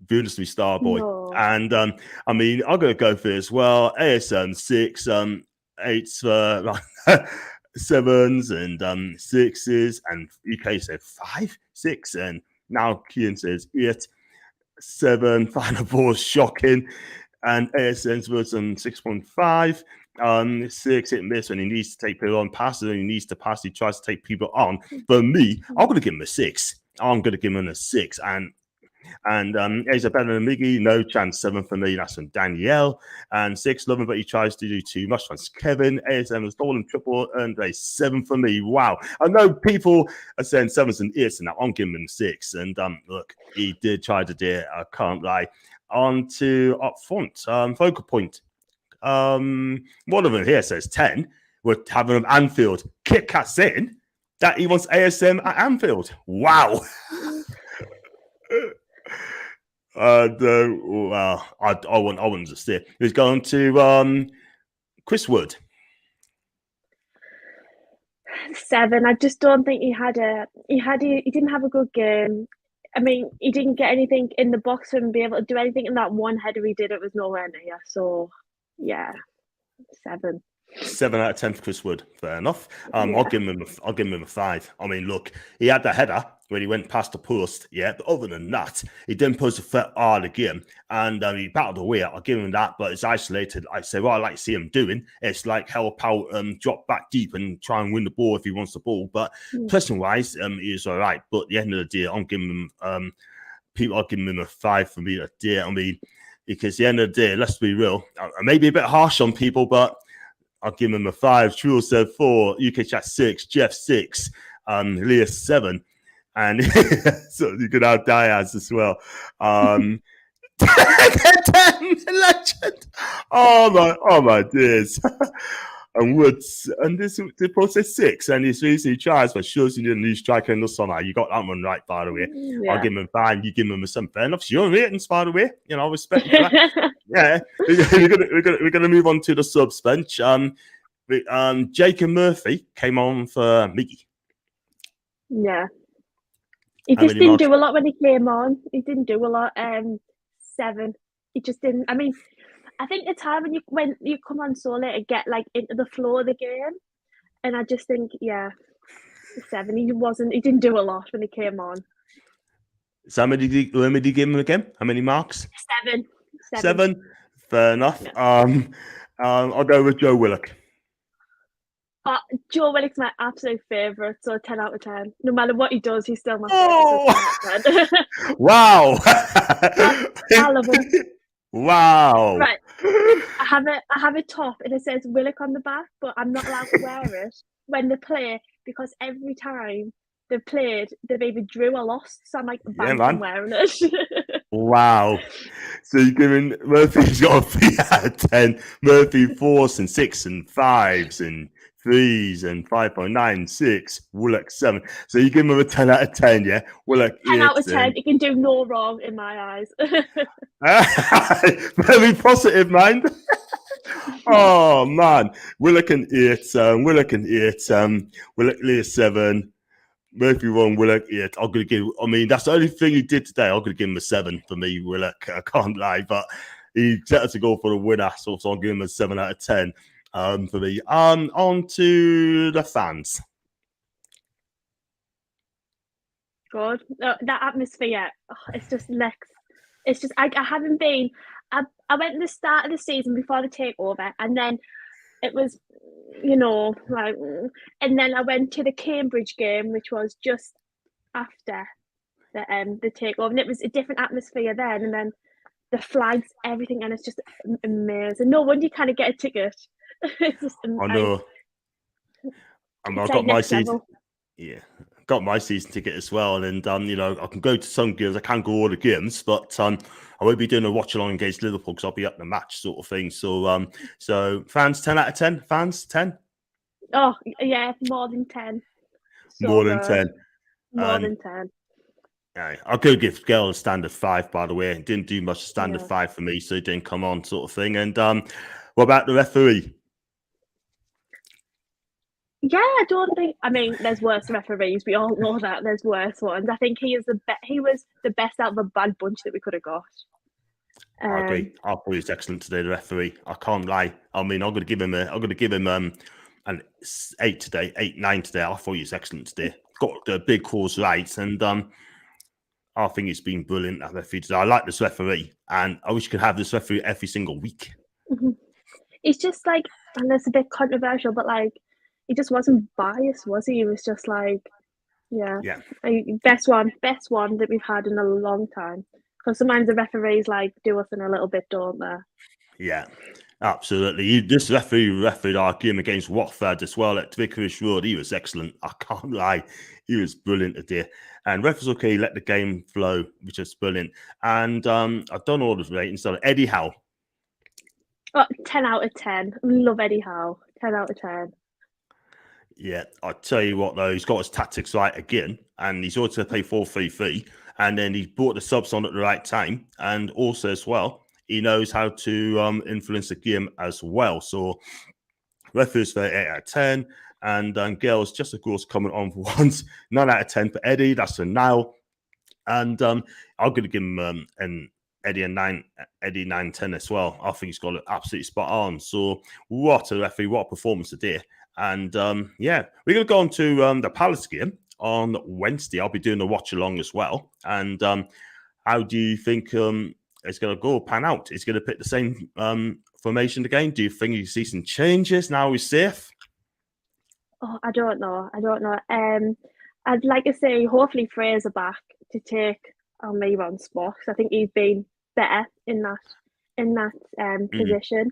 Bruno's my star boy. No. And I mean, I'm going to go for it as well. ASM 6, 8's for 7s and 6s, and UK said 5, 6, and now Kian says 8, 7. Final ball shocking, and ASM's was 6.5. 6 hit and miss when he needs to take people on, passes when he needs to pass. He tries to take people on. For me, I'm going to give him a 6. I'm going to give him a 6, and is it better than Miggy? No chance. 7 for me. That's from Danielle. And 6, love him, but he tries to do too much. That's Kevin. ASM has stolen triple, and a 7 for me. Wow. I know people are saying 7s and 8s, and now I'm giving him 6. And look, he did try to do it. I can't lie. On to up front. Focal point. One of them here says 10. We're having him Anfield. Kit Kat saying that he wants ASM at Anfield. Wow. Well, I want to stay. He's going to Chris Wood. 7. I just don't think he didn't have a good game. I mean, he didn't get anything in the box for him to be able to do anything in that one header he did. It was nowhere near. So yeah, 7. 7 out of 10 for Chris Wood. Fair enough. I'll give him a 5. I mean, look, he had the header when he went past the post. Yeah, but other than that, he didn't pose a threat all the game, and he battled away. I'll give him that, but it's isolated. I say what I like to see him doing. It's like help out, drop back deep, and try and win the ball if he wants the ball. But person wise, he is all right. But at the end of the day, I'm giving him I'll give him a 5 for me today. I mean, because at the end of the day, let's be real. I may be a bit harsh on people, but I'll give him a 5. True said 4. UK chat 6. Jeff 6. Leah 7. And so you could have Diaz as well. 10 legend. Oh my days. And Woods, and this process 6, and he's recently tries, but shows you the new striker in the summer. You got that one right, by the way. Yeah. I'll give him a 5. You give him a 7. Fair enough. It's your ratings, by the way. You know, respect for that. Yeah, we're gonna move on to the subs bench. Jake and Murphy came on for Miggy. Yeah. He How just many didn't marks? do a lot when he came on. He didn't do a lot. 7. He just didn't. I mean, I think the time when you come on so late and get like into the flow of the game, and I just think, yeah, 7. He wasn't. He didn't do a lot when he came on. So how many did you give him again? How many marks? 7. 7. Fair enough. Yeah. I'll go with Joe Willock. Joe Willock's my absolute favourite, so 10 out of 10. No matter what he does, he's still my Oh! favourite. So 10 out of 10. Wow! I love him. Wow! Right. I have a top and it says Willock on the back, but I'm not allowed to wear it when they play because every time they've played, they've either drew or lost. So I'm like banned from wearing it. Wow. So you're giving Murphy's got a 3 out of 10. Murphy 4s and 6 and 5s and 3s and 5.9, 6. Willock 7. So you give him a 10 out of 10, yeah? Willock 10 out of 10. He can do no wrong in my eyes. Very positive, mind. Oh man, Willock an 8. Willock an 8. Willock Lear 7. Murphy 1, Willock 8. I'm gonna give. I mean, that's the only thing he did today. I'm gonna give him a 7 for me, Willock. I can't lie, but he set us to go for the winner, so I'll give him a 7 out of 10. For me. On to the fans. God, that atmosphere. It's just next. It's just I haven't been. I went at the start of the season before the takeover, and then it was, like, and then I went to the Cambridge game, which was just after the takeover, and it was a different atmosphere then, and then the flags, everything, and it's just amazing. No wonder you kind of get a ticket. It's just, I know. I've got my season. Yeah, got my season ticket as well, and I can go to some games. I can't go all the games, but I won't be doing a watch along against Liverpool because I'll be at the match, sort of thing. So, fans 10 out of 10. Fans 10. Oh yeah, more than 10. So more than 10. More than 10. Yeah, I could give Girl a standard 5, by the way. It didn't do much standard 5 for me, so it didn't come on, sort of thing. And what about the referee? Yeah, I don't think. I mean, there's worse referees. We all know that there's worse ones. I think he was the best out of the bad bunch that we could have got. I agree. I thought he was excellent today. The referee. I can't lie. I mean, I'm going to give him an 8 today, 8, 9 today. I thought he was excellent today. Got the big calls right, and I think it's been brilliant. That referee today. I like this referee, and I wish you could have this referee every single week. Mm-hmm. It's just like, and it's a bit controversial, but like, he just wasn't biased, was he? He was just like, yeah. Best one that we've had in a long time. Because sometimes the referees like do us in a little bit, don't they? Yeah, absolutely. This referee refereed our game against Watford as well at Vicarage Road. He was excellent. I can't lie. He was brilliant today. And ref was okay, let the game flow, which is brilliant. And I've done all the ratings. So Eddie Howe. 10 out of 10. Love Eddie Howe. 10 out of 10. Yeah, I tell you what though, he's got his tactics right again, and he's also played 4-3-3, and then he brought the subs on at the right time, and also as well, he knows how to influence the game as well. So, referees for 8 out of 10, and Gail's just of course coming on for once, 9 out of 10 for Eddie. That's a now, and I'm going to give him an Eddie 9-10 as well. I think he's got it absolutely spot on. So, what a referee, what a performance today. And we're going to go on to the Palace game on Wednesday. I'll be doing a watch along as well. And how do you think it's going to pan out? Is going to pick the same formation again? Do you think you see some changes now he's safe? Oh, I don't know. I'd like to say hopefully Fraser back to take Almiron's spot. I think he's been better in that position.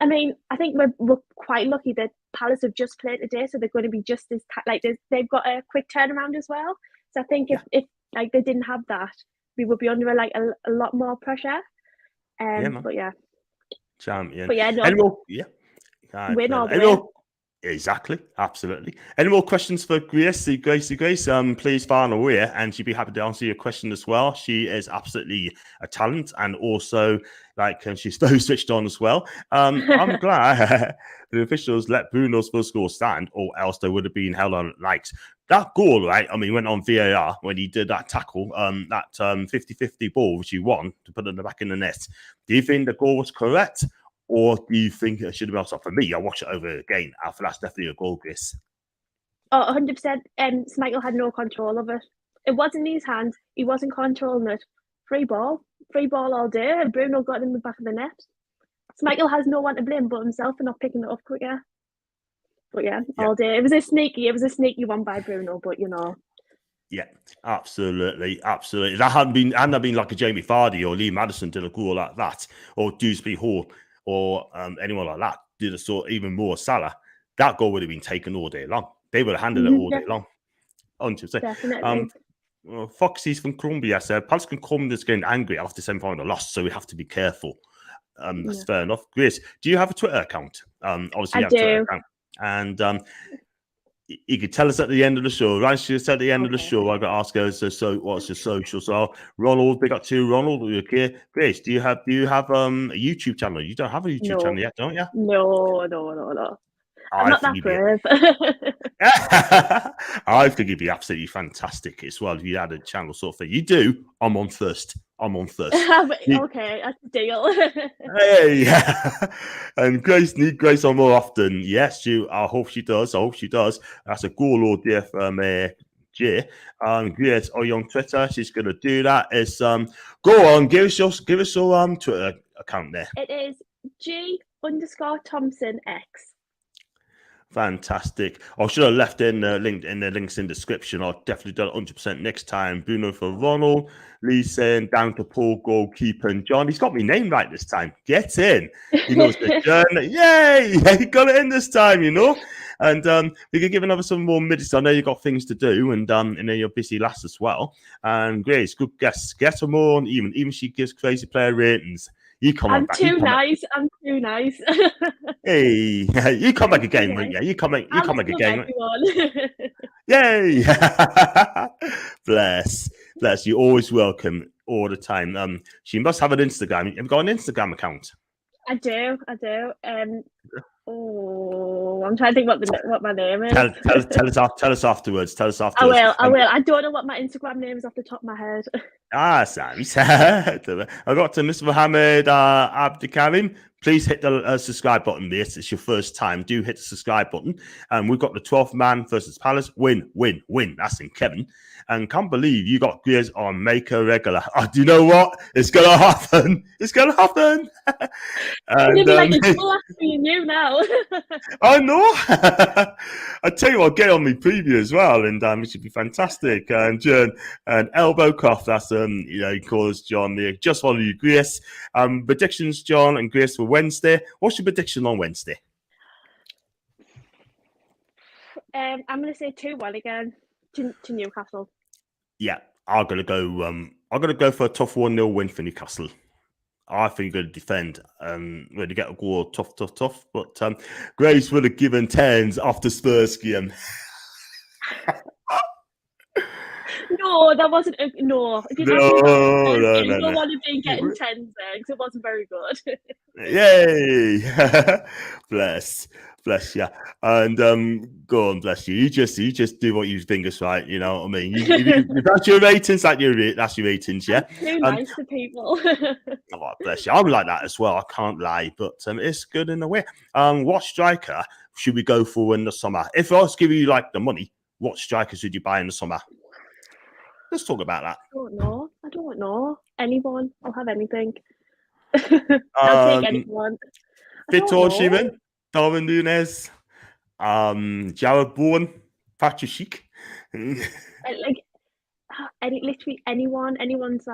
I mean, I think we're quite lucky that Palace have just played today, so they're going to be just as they've got a quick turnaround as well. So I think if like they didn't have that, we would be under a lot more pressure. But yeah, champion. But yeah, no. Anyway, Win or win. Exactly, absolutely. Any more questions for Grace? Grace, please fire away, and she'd be happy to answer your question as well. She is absolutely a talent, and also she's so switched on as well. I'm glad the officials let Bruno's first goal stand, or else they would have been held on likes. That goal, right? I mean, went on VAR when he did that tackle, that 50-50 ball which he won to put in the back in the net. Do you think the goal was correct? Or do you think it should have been offside? For me, I watched it over again. I feel that's definitely a goal, Chris. Oh, 100%. Schmeichel had no control of it. It wasn't in his hands. He wasn't controlling it. Free ball all day. And Bruno got in the back of the net. Schmeichel has no one to blame but himself for not picking it up quicker. But yeah, all day. It was a sneaky one by Bruno, but you know. Yeah, absolutely. That hadn't been like a Jamie Vardy or Lee Madison did a goal like that, or Dewsbury Hall, or anyone like that did a sort even more Salah. That goal would have been taken all day long. They would have handled it all day long. 100%. Definitely. Foxy's from Colombia said, Palace can come this game angry after semi-final loss, so we have to be careful. That's fair enough. Grace, do you have a Twitter account? Obviously, you have a Twitter account. And you could tell us at the end of the show. Right, she said at the end of the show, I got to ask her, so what's your social? So Ronald, big up to Ronald. Okay, Grace, do you have a YouTube channel? You don't have a YouTube channel yet, don't you? No. I'm not that brave. I think it'd be absolutely fantastic as well if you had a channel sort of thing. You do. I'm on first. Okay, that's a deal. Hey, and Grace need Grace on more often. Yes, I hope she does. That's a goal or dear from Jay. Grace, are you on Twitter? She's gonna do that. It's go on, give us your Twitter account there. It is G_Thompson X. Fantastic. I should have left in the links in the description. I'll definitely do it 100% next time. Bruno for Ronald. Lee saying down to Paul, goalkeeper, and John. He's got me name right this time. Get in. He knows the journey. Yay! He got it in this time, you know. And we can give another some more minutes. I know you've got things to do, and then you're busy last as well. And Grace, good guess. Get her more on even she gives crazy player ratings. I'm too nice. Hey, you come back again, won't you? You come back again. Yay! Bless. You're always welcome all the time. She must have an Instagram. Have you got an Instagram account? I do. I'm trying to think what my name is. Tell us afterwards. I will. I don't know what my Instagram name is off the top of my head. Sammy. I got to Mr. Mohammed Abdikarim. Please hit the subscribe button, mate. It's your first time. Do hit the subscribe button. And we've got the 12th man versus Palace. Win. That's in Kevin. And can't believe you got Grizz on Maker regular. Oh, do you know what? It's gonna happen. And, it's me and you now. I know. I tell you what, get on me preview as well, and it should be fantastic. And John and Elbow Croft, that's he calls John the just follow you, Grace. Predictions, John and Grace for Wednesday. What's your prediction on Wednesday? I'm gonna say 2-1 again to Newcastle. Yeah, I'm gonna go for a tough 1-0 win for Newcastle. I think you're going to defend when you get a goal tough. But Grace would have given 10s after Spurs game. No, that wasn't no. If you don't want to be getting 10s there because it wasn't very good. Yay! Bless you. And go on, bless you. You just do what you think is right. You know what I mean? That's your ratings. That's your ratings. Yeah. Too nice to people. Oh, bless you. I'm like that as well. I can't lie, but it's good in a way. What striker should we go for in the summer? If I was giving you the money, what striker should you buy in the summer? Let's talk about that. I don't know. Anyone. I'll have anything. I'll take anyone. Vitor Osimhen, Darwin Núñez, Jared Bourne, Patrick Schick. Literally anyone. Anyone's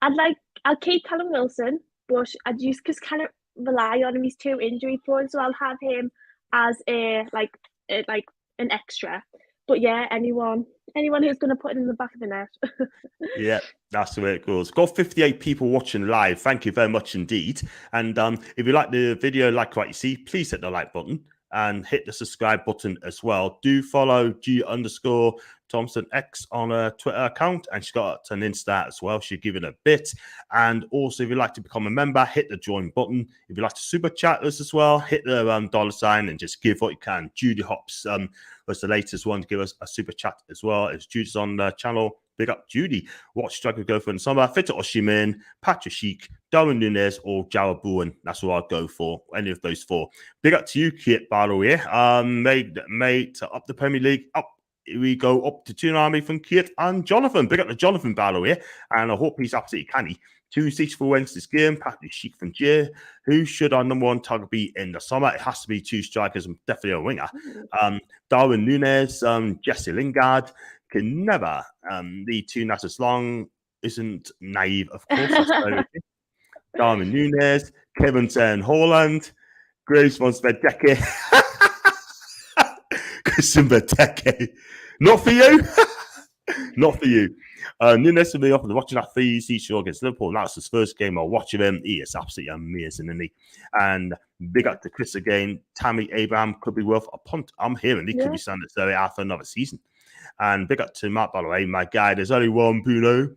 I'll keep Callum Wilson, but I just kind of rely on him. He's too injury prone, so I'll have him as an extra. But yeah, anyone who's going to put it in the back of the net. Yeah, that's the way it goes. Got 58 people watching live. Thank you very much indeed. And if you like the video, like what you see, please hit the like button. and hit the subscribe button as well. Do follow G_Thompson X on her Twitter account, and she's got an Insta as well. She'll give it a bit. And also, if you'd like to become a member, hit the join button. If you'd like to super chat us as well, hit the $ and just give what you can. Judy Hops was the latest one to give us a super chat as well. It's Judy's on the channel. Big up Judy. Watch Striker go for in summer. Fita Oshimin, Patrick Sheik, Darwin Nunes, or Jawa Bowen. That's what I'd go for. Any of those four. Big up to you, Kit, by the way. Mate, up the Premier League. Up we go up to Tsunami from Kit and Jonathan. Big up to Jonathan, by the way. And I hope he's absolutely canny. 2 seats for Wednesday's game. Patrick Sheik from Jay. Who should our number one target be in the summer? It has to be 2 strikers and definitely a winger. Darwin Nunes, Jesse Lingard. Can never lead 2 nights as long. Isn't naive, of course. Darwin Nunes, Kevin Ten Holland, Graves von Svedeke, Christian Benteke. Not for you. Not for you. Nunes will be off watching that 3 show against Liverpool. That's his first game of watching him. He is absolutely amazing, isn't he? And big up to Chris again. Tammy Abraham could be worth a punt. I'm hearing he could be standing there after another season. And big up to Matt, by the way, my guy. There's only one Bruno.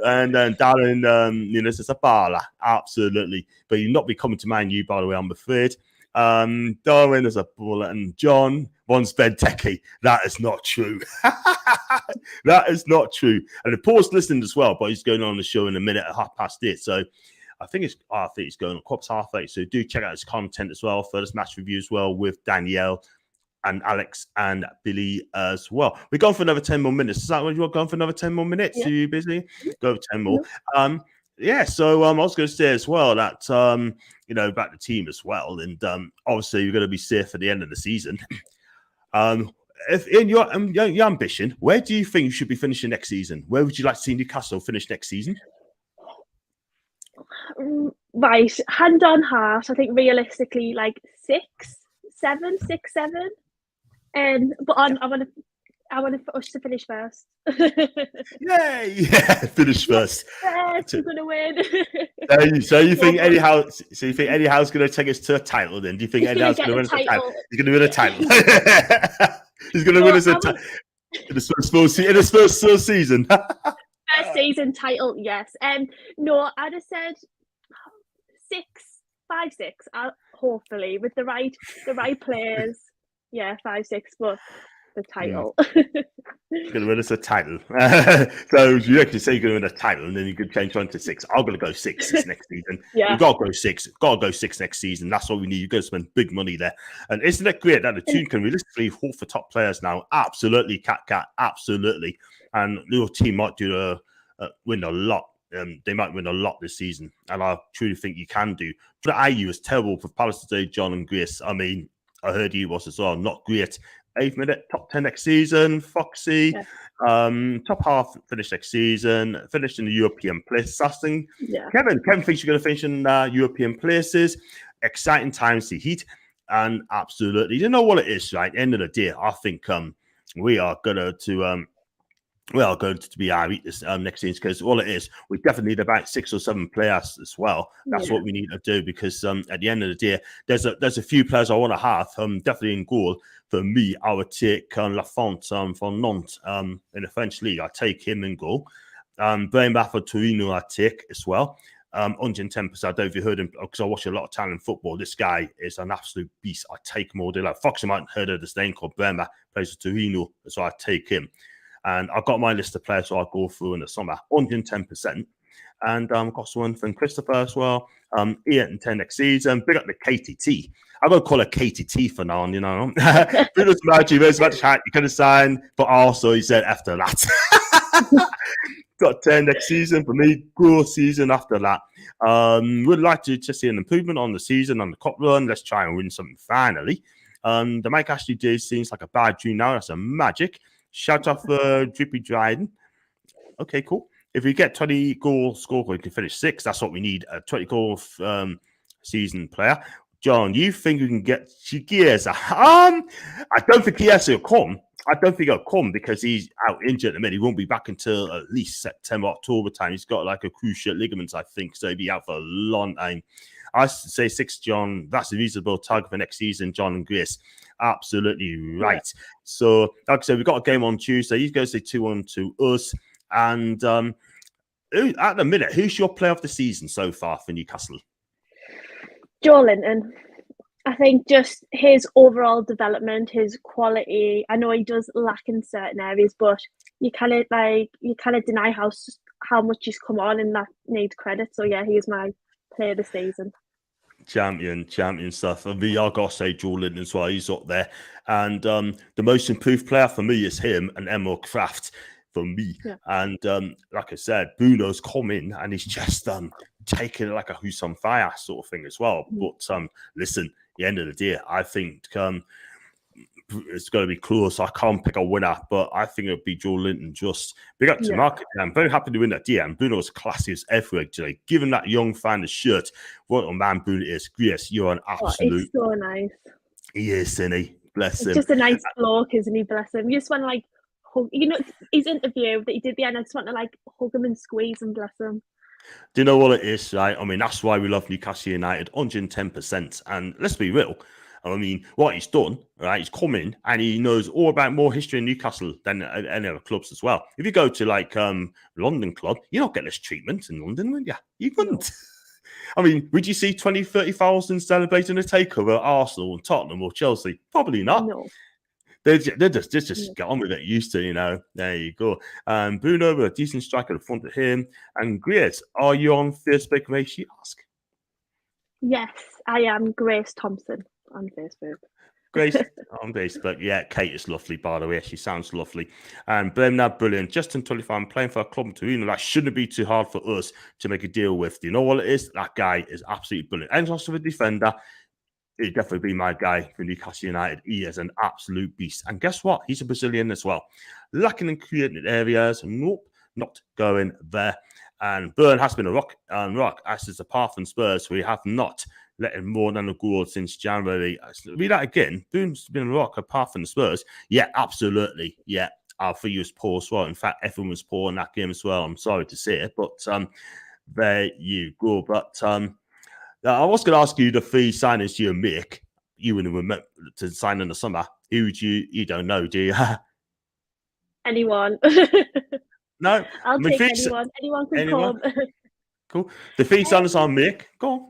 And then Darren Nunes is a baller, absolutely. But you'll not be coming to Man U, by the way, I'm afraid. Darwin is a baller, and John wants Benteke. That is not true. That is not true. And the Paul's listening as well, but he's going on the show in a minute at 8:30. So I think it's going on quarter 8:30. So do check out his content as well for this match review as well with Danielle and Alex and Billy as well. We're going for another 10 more minutes. Is that what you're going for another 10 more minutes? Yeah. Are you busy? Go for 10 more. So I was going to say as well that, about the team as well. And obviously you're going to be safe at the end of the season. If in your ambition, where do you think you should be finishing next season? Where would you like to see Newcastle finish next season? Right, hand on heart, I think realistically like 6, 7. But I want us to finish first. Yay! Yeah, finish first. Yes, we're gonna win. So you think Eddie Howe? So you think Eddie Howe's going to take us to a title? Then do you think Eddie Howe's going to win us a title? He's going to win a title. He's going to win us a title in his first season. First season title, yes. No, I'd have said 5, 6. Hopefully with the right players. Yeah, 5, 6, but the title. You're going to win us a title. So you actually say you're going to win a title, and then you could change one to 6. I'm going to go 6 next season. Yeah. We've got to go 6. Got to go 6 next season. That's what we need. You're going to spend big money there. And isn't it great that the team can realistically hope for top players now? Absolutely, Cat. Absolutely. And your team might win a lot. They might win a lot this season. And I truly think you can do. But IU was terrible for Palace today, John and Grace. I mean, I heard he was as well. Not great. 8th minute, top 10 next season. Foxy, top half finish next season. Finished in the European place. Sasting. Yeah. Kevin thinks you're going to finish in European places. Exciting times to heat. And absolutely, you know what it is, right? End of the day, I think we are going to be our this next season, because all it is, we definitely need about 6 or 7 players as well. That's what we need to do, because at the end of the day, there's a few players I want to have. Definitely in goal. For me, I would take Lafont from Nantes in the French league. I take him in goal. Brainbath for Torino, I take as well. 110%. I don't know if you heard him, because I watch a lot of Italian football. This guy is an absolute beast. I take him all day. Like Fox, you might have heard of this name called Brainbath, plays for Torino, so I take him. And I've got my list of players so I'll go through in the summer. 110%. And got someone from Christopher as well. 8-10 next season. Big up the KTT. I'm going to call her KTT for now on, Bruno Guimaraes, you could have signed, but also he said after that. Got 10 next season for me. Growth season after that. Would like to just see an improvement on the season, on the cup run. Let's try and win something finally. The Mike Ashley day seems like a bad dream now. That's a magic. Shout out for Drippy Dryden. Okay, cool. If we get 20 goals scored, we can finish 6. That's what we need. A 20-goal season player. John, you think we can get Chiesa? I don't think Chiesa will come. I don't think he'll come because he's out injured at the minute. He won't be back until at least September, October time. He's got like a cruciate ligament, I think, so he'll be out for a long time. I say 6, John. That's a reasonable target for next season, John and Grace. Absolutely right. Yeah. So, like I said, we've got a game on Tuesday. You guys say 2-1 to us. And at the minute, who's your player of the season so far for Newcastle? Joe Linton. I think just his overall development, his quality. I know he does lack in certain areas, but you kind of deny how much he's come on, and that needs credit. So yeah, he's my player of the season. Champion stuff. And I gotta say Joe Linton as well. He's up there, and the most improved player for me is him and Emil Krafth for me. Yeah. And like I said, Bruno's come in and he's just taking it like a who's on fire sort of thing as well. But listen, at the end of the day, I think it's going to be close. I can't pick a winner, but I think it'll be Joe Linton. Just big up to market. I'm very happy to win that deal. And Bruno's classy as ever today. Giving that young fan the shirt. What a man Bruno is. Grace, you're an absolute. It's so nice. He is, isn't he? Bless him. Just a nice bloke, isn't he? Bless him. You just want to like hug. You know, his interview that he did the end. I just want to like hug him and squeeze him. Bless him. Do you know what it is, right? I mean, that's why we love Newcastle United, 110%. And let's be real. I mean, what he's done, right? He's come in and he knows all about more history in Newcastle than any other clubs as well. If you go to like London club, you're not getting this treatment in London, would you? You wouldn't. No. I mean, would you see 20, 30,000 celebrating a takeover at Arsenal, Tottenham or Chelsea? Probably not. No. They just get on with it, used to, you know. There you go. Bruno, with a decent striker in front of him. And Grace, are you on Facebook, Grace, you ask? Yes, I am Grace Thompson on Facebook. Grace on Facebook. Yeah, Kate is lovely, by the way. She sounds lovely. And Blemna, brilliant. Just until if I'm playing for a club to that shouldn't be too hard for us to make a deal with. Do you know what it is? That guy is absolutely brilliant. And also a defender. He'd definitely be my guy for Newcastle United. He is an absolute beast. And guess what? He's a Brazilian as well. Lacking in creative areas. Nope, not going there. And Burn has been a rock, as is the path and Spurs. We have not let in more than a goal since January. Read that again. Burn's been a rock, apart from the Spurs. Yeah, absolutely. Yeah, I think he was poor as well. In fact, everyone was poor in that game as well. I'm sorry to say it, but there you go. But I was going to ask you the 3 signings you make. You wouldn't remember to sign in the summer. Who would you don't know, do you? Anyone. No. I'll take anyone. Anyone can come. Cool. The 3 signings I'll make. Go on.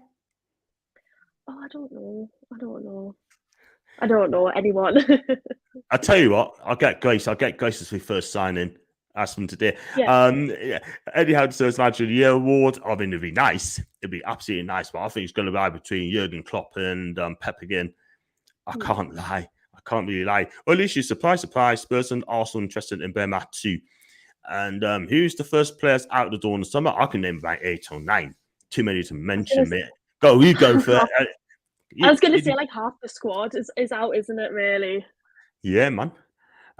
Oh, I don't know anyone. I'll tell you what. I'll get Grace as my first signing. Ask them today. Yeah. Eddie Howe deserves Manager of the Year award. I mean, it'd be nice. It'd be absolutely nice. But I think it's going to be between Jurgen Klopp and Pep again. I can't lie. I can't really lie. Well, at least you surprise. Spurs and Arsenal interested in Bema too. And who's the first players out the door in the summer? I can name about 8 or 9. Too many to mention, mate. You go for it. I was going to say like half the squad is out, isn't it? Really? Yeah, man.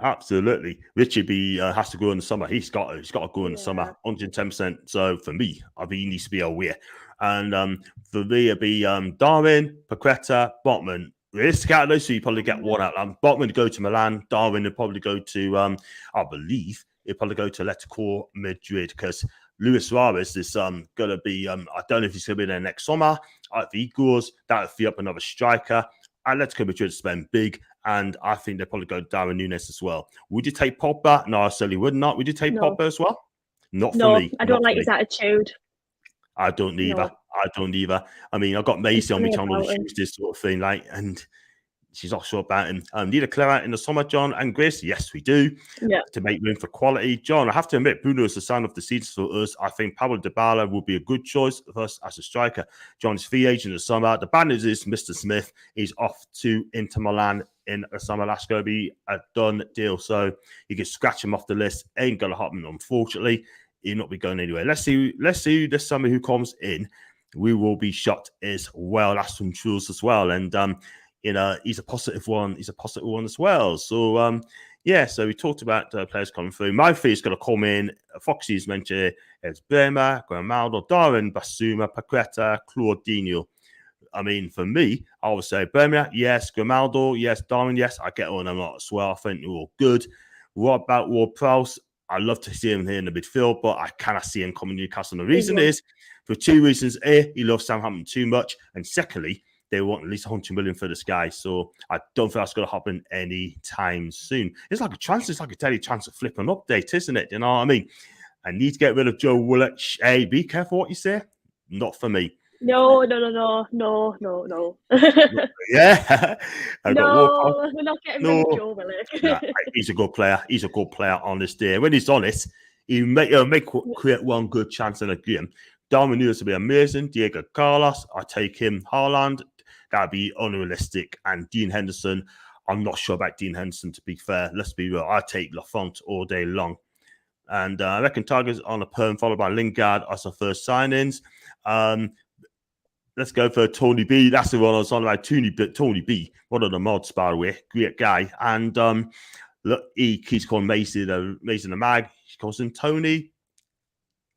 Absolutely. Richard has to go in the summer. He's got to go in the summer, 110%. So for me, he needs to be aware. And for me, it'd be Darwin, Paqueta, Botman. Realistic out of those, so you probably get one out. Botman would go to Milan. Darwin would probably go to, I believe, he'd probably go to Atletico Madrid because Luis Suarez is going to be, I don't know if he's going to be there next summer. If he goes, that would free up another striker. Atletico Madrid spend big, and I think they'll probably go Darwin Núñez as well. Would you take Pogba? No, I certainly would not. Would you take Pogba as well? Not for me. I don't like his attitude. I don't either. I mean, I've got Macy on me telling me this sort of thing, like, and she's not sure about him. Need a clear out in the summer, John and Grace? Yes, we do. Yeah. To make room for quality. John, I have to admit, Bruno is the sign of the season for us. I think Pablo Dybala will be a good choice for us as a striker. John's free agent in the summer. The bad news is Mr. Smith is off to Inter Milan in the summer. That's going to be a done deal. So you can scratch him off the list. Ain't going to happen, unfortunately. He'll not be going anywhere. Let's see this summer who comes in. We will be shocked as well. That's from Truls as well. And he's a positive one. He's a positive one as well. So, so we talked about players coming through. My fee is going to come in. Foxy's mentioned as Bremer, Grimaldo, Darwin, Basuma, Paqueta, Claudinho. I mean, for me, I would say Birmingham, yes. Grimaldo, yes. Darwin, yes. I get on them a lot as well. I think they're all good. What about Ward-Prowse? I love to see him here in the midfield, but I cannot see him coming to Newcastle. And the reason is for two reasons. A, he loves Southampton too much. And secondly, they want at least 100 million for this guy. So I don't think that's going to happen anytime soon. It's like a transfer. It's like a daily transfer flip and update, isn't it? You know what I mean? I need to get rid of Joe Willock. Hey, be careful what you say. Not for me. No. Yeah. No, we're not getting rid of Joe Willock. Nah, he's a good player. He's a good player on this day. When he's honest, he'll create one good chance in a game. Darwin Núñez will be amazing. Diego Carlos, I take him. Haaland, that'd be unrealistic. And Dean Henderson, I'm not sure about Dean Henderson, to be fair. Let's be real. I take Lafont all day long. And I reckon Tigers on a perm, followed by Lingard as the first signings. Let's go for Tony B. That's the one I was on about. Tony B, one of the mods, by the way. Great guy. And look, he keeps calling Mason the Mag. He calls him Tony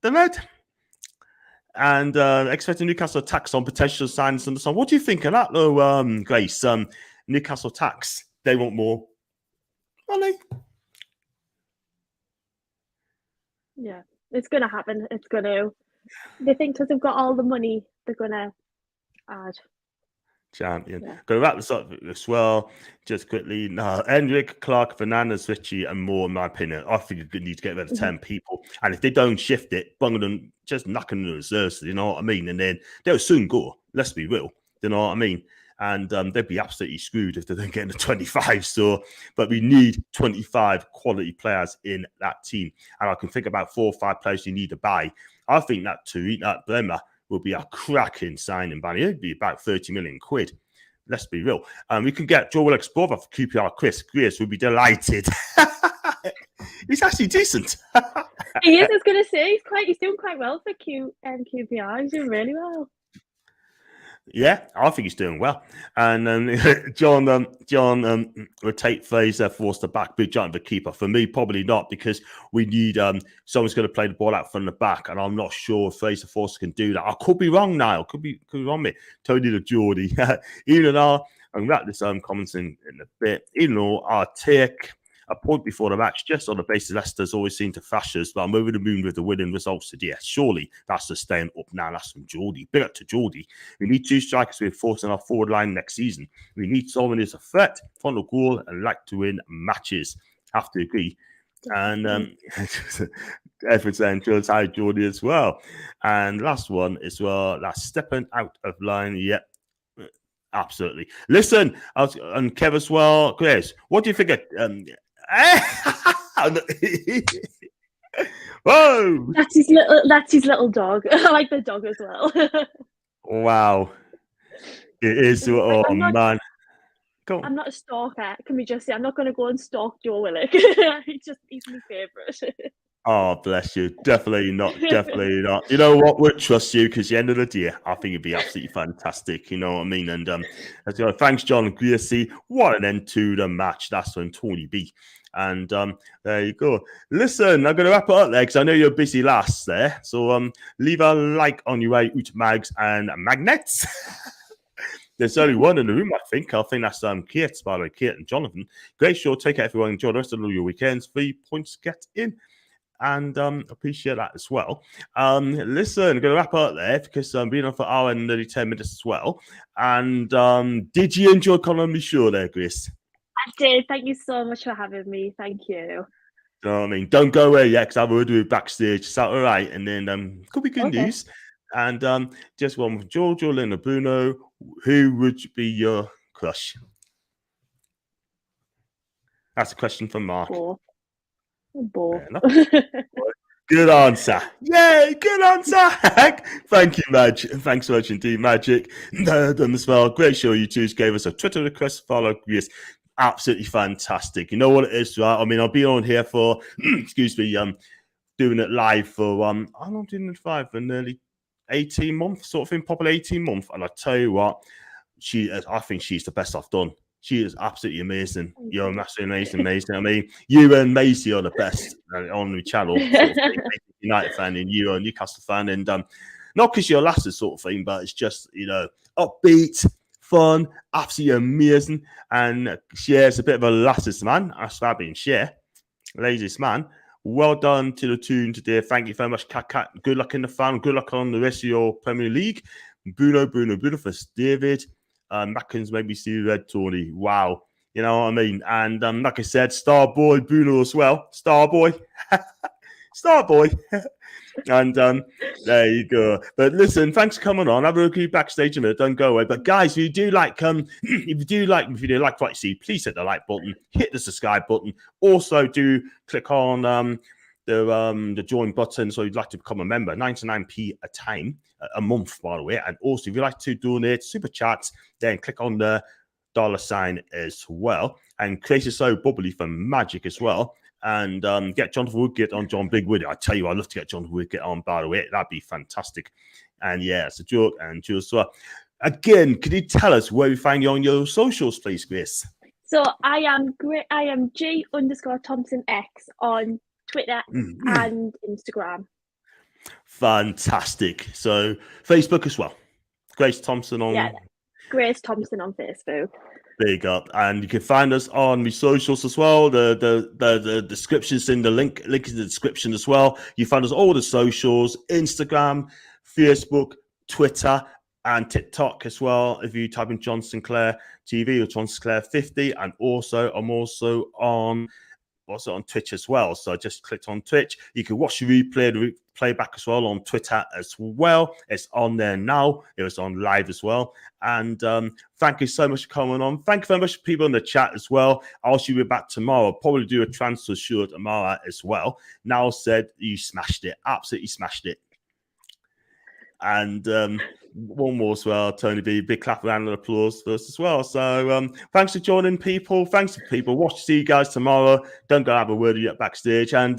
the Med. And expecting Newcastle tax on potential signings and so on. What do you think of that, though, Grace? Newcastle tax. They want more money. Yeah, it's going to happen. It's going to. They think because they've got all the money, they're going to add. Champion. Yeah. Going to wrap this up as well. Just quickly. Hendrick, Clark, Fernandez, Ritchie, and more, in my opinion. I think you need to get rid of 10 people. And if they don't shift it, bung them, just knocking the reserves, you know what I mean? And then they'll soon go. Let's be real. You know what I mean? And they'd be absolutely screwed if they don't get into 25. So, but we need 25 quality players in that team. And I can think about 4 or 5 players you need to buy. I think that Bremer will be a cracking signing, Barney. It'd be about 30 million quid. Let's be real. We can get Joe Willock's brother for QPR, Chris. Chris would be delighted. He's actually decent. He is. I was going to say he's doing quite well for QPR. He's doing really well. Yeah, I think he's doing well. And John would take Fraser Forster back, big giant of a keeper. For me, probably not, because we need someone's going to play the ball out from the back, and I'm not sure if Fraser Forster can do that. I could be wrong now. Could be wrong me. Tony the Geordie. Even though I'll wrap this comments in a bit. Even though I'll take a point before the match, just on the basis Leicester's always seemed to thrash us, but I'm over the moon with the winning results today. Surely that's just staying up now. That's from Geordie. Big up to Geordie. We need 2 strikers with force in our forward line next season. We need someone who's a threat, front of goal, and like to win matches. Have to agree. And everyone's saying hi, Geordie as well. And last one as well, that's stepping out of line. Yep. Absolutely. Listen, and Kev as well. Chris, what do you think of whoa! That's his little dog. I like the dog as well. Wow, it is. Oh man, I'm not a stalker. Can we just say I'm not going to go and stalk Joe Willock? He's my favourite. Oh, bless you. Definitely not. Definitely not. You know what? We'll trust you, because at the end of the day, I think it'd be absolutely fantastic. You know what I mean? And thanks, John and Gracie. What an end to the match. That's from Tony B. And there you go. Listen, I'm going to wrap it up there, because I know you're busy last there. So leave a like on your way out, mags and magnets. There's only one in the room, I think. I think that's Kate, by the way, Kate and Jonathan. Great show. Take care, everyone. Enjoy the rest of your weekends. 3 points get in. And appreciate that as well. Listen, I'm going to wrap up there, because I'm being on for an hour and nearly 10 minutes as well. And did you enjoy coming on the show there, Grace? I did. Thank you so much for having me. Thank you. You know what I mean? Don't go away yet, because I've already do backstage. Is that all right? And then could be good news. And just one with Giorgio, Lynn, Bruno. Who would be your crush? That's a question from Mark. Bore. Good answer. Yay, good answer. Thank you, Madge. Thanks so much indeed, Magic. Done as well. Great show. You two gave us a Twitter request, follow. Yes, absolutely fantastic. You know what it is, right? I mean, I'll be on here for, excuse me, doing it live for, I'm not doing it live for nearly 18 months, sort of thing, probably 18 months. And I tell you what, I think she's the best I've done. She is absolutely amazing. You're absolutely amazing. I mean, you and Maisie are the best on the channel. Sort of United fan, and you are a Newcastle fan. And Not because you're Leicester sort of thing, but it's just, upbeat, fun, absolutely amazing. And Cher's a bit of a Leicester's man. That's why I've been Cher, laziest man. Well done to the tune today. Thank you very much, Cat. Good luck in the fun. Good luck on the rest of your Premier League. Bruno for David. Mackins maybe see Red Tony. Wow. You know what I mean? And like I said, Star Boy Bruno as well. Star Boy. Star Boy. And there you go. But listen, thanks for coming on. Have a look at you backstage a minute. Don't go away. But guys, if you do like what you see, please hit the like button, hit the subscribe button. Also, do click on the join button. So you'd like to become a member, 99p a time, a month, by the way. And also, if you'd like to donate super chats, then click on the $sign as well. And Chris is so bubbly for magic as well. And get Jonathan Woodgate on John Big Wood. I tell you, I'd love to get Jonathan Woodgate on, by the way. That'd be fantastic. And yeah, it's a joke. And just again, could you tell us where we find you on your socials, please, Grace? So I am G_ThompsonX on Twitter and Instagram. Fantastic. So Facebook as well. Grace Thompson on. Yeah, Grace Thompson on Facebook. Big up, and you can find us on the socials as well. The description's in the link in the description as well. You find us all the socials: Instagram, Facebook, Twitter, and TikTok as well. If you type in John Sinclair TV or John Sinclair 50, and also I'm also on Twitch as well. So I just clicked on Twitch. You can watch the playback as well on Twitter as well. It's on there now. It was on live as well. And thank you so much for coming on. Thank you very much for people in the chat as well. I'll see you back tomorrow. I'll probably do a transfer show tomorrow as well. Now said, you smashed it. Absolutely smashed it. And one more as well, Tony B. Big clap round of applause for us as well. So thanks for joining, people. Thanks for people. Watch to see you guys tomorrow. Don't go have a word yet backstage. And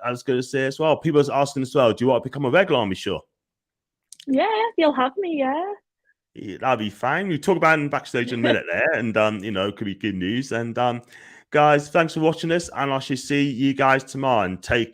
I was going to say as well, people are asking as well, do you want to become a regular on my show? Yeah, you'll have me, yeah. That'll be fine. We talk about it in backstage in a minute there. And, could be good news. And guys, thanks for watching this. And I shall see you guys tomorrow. And take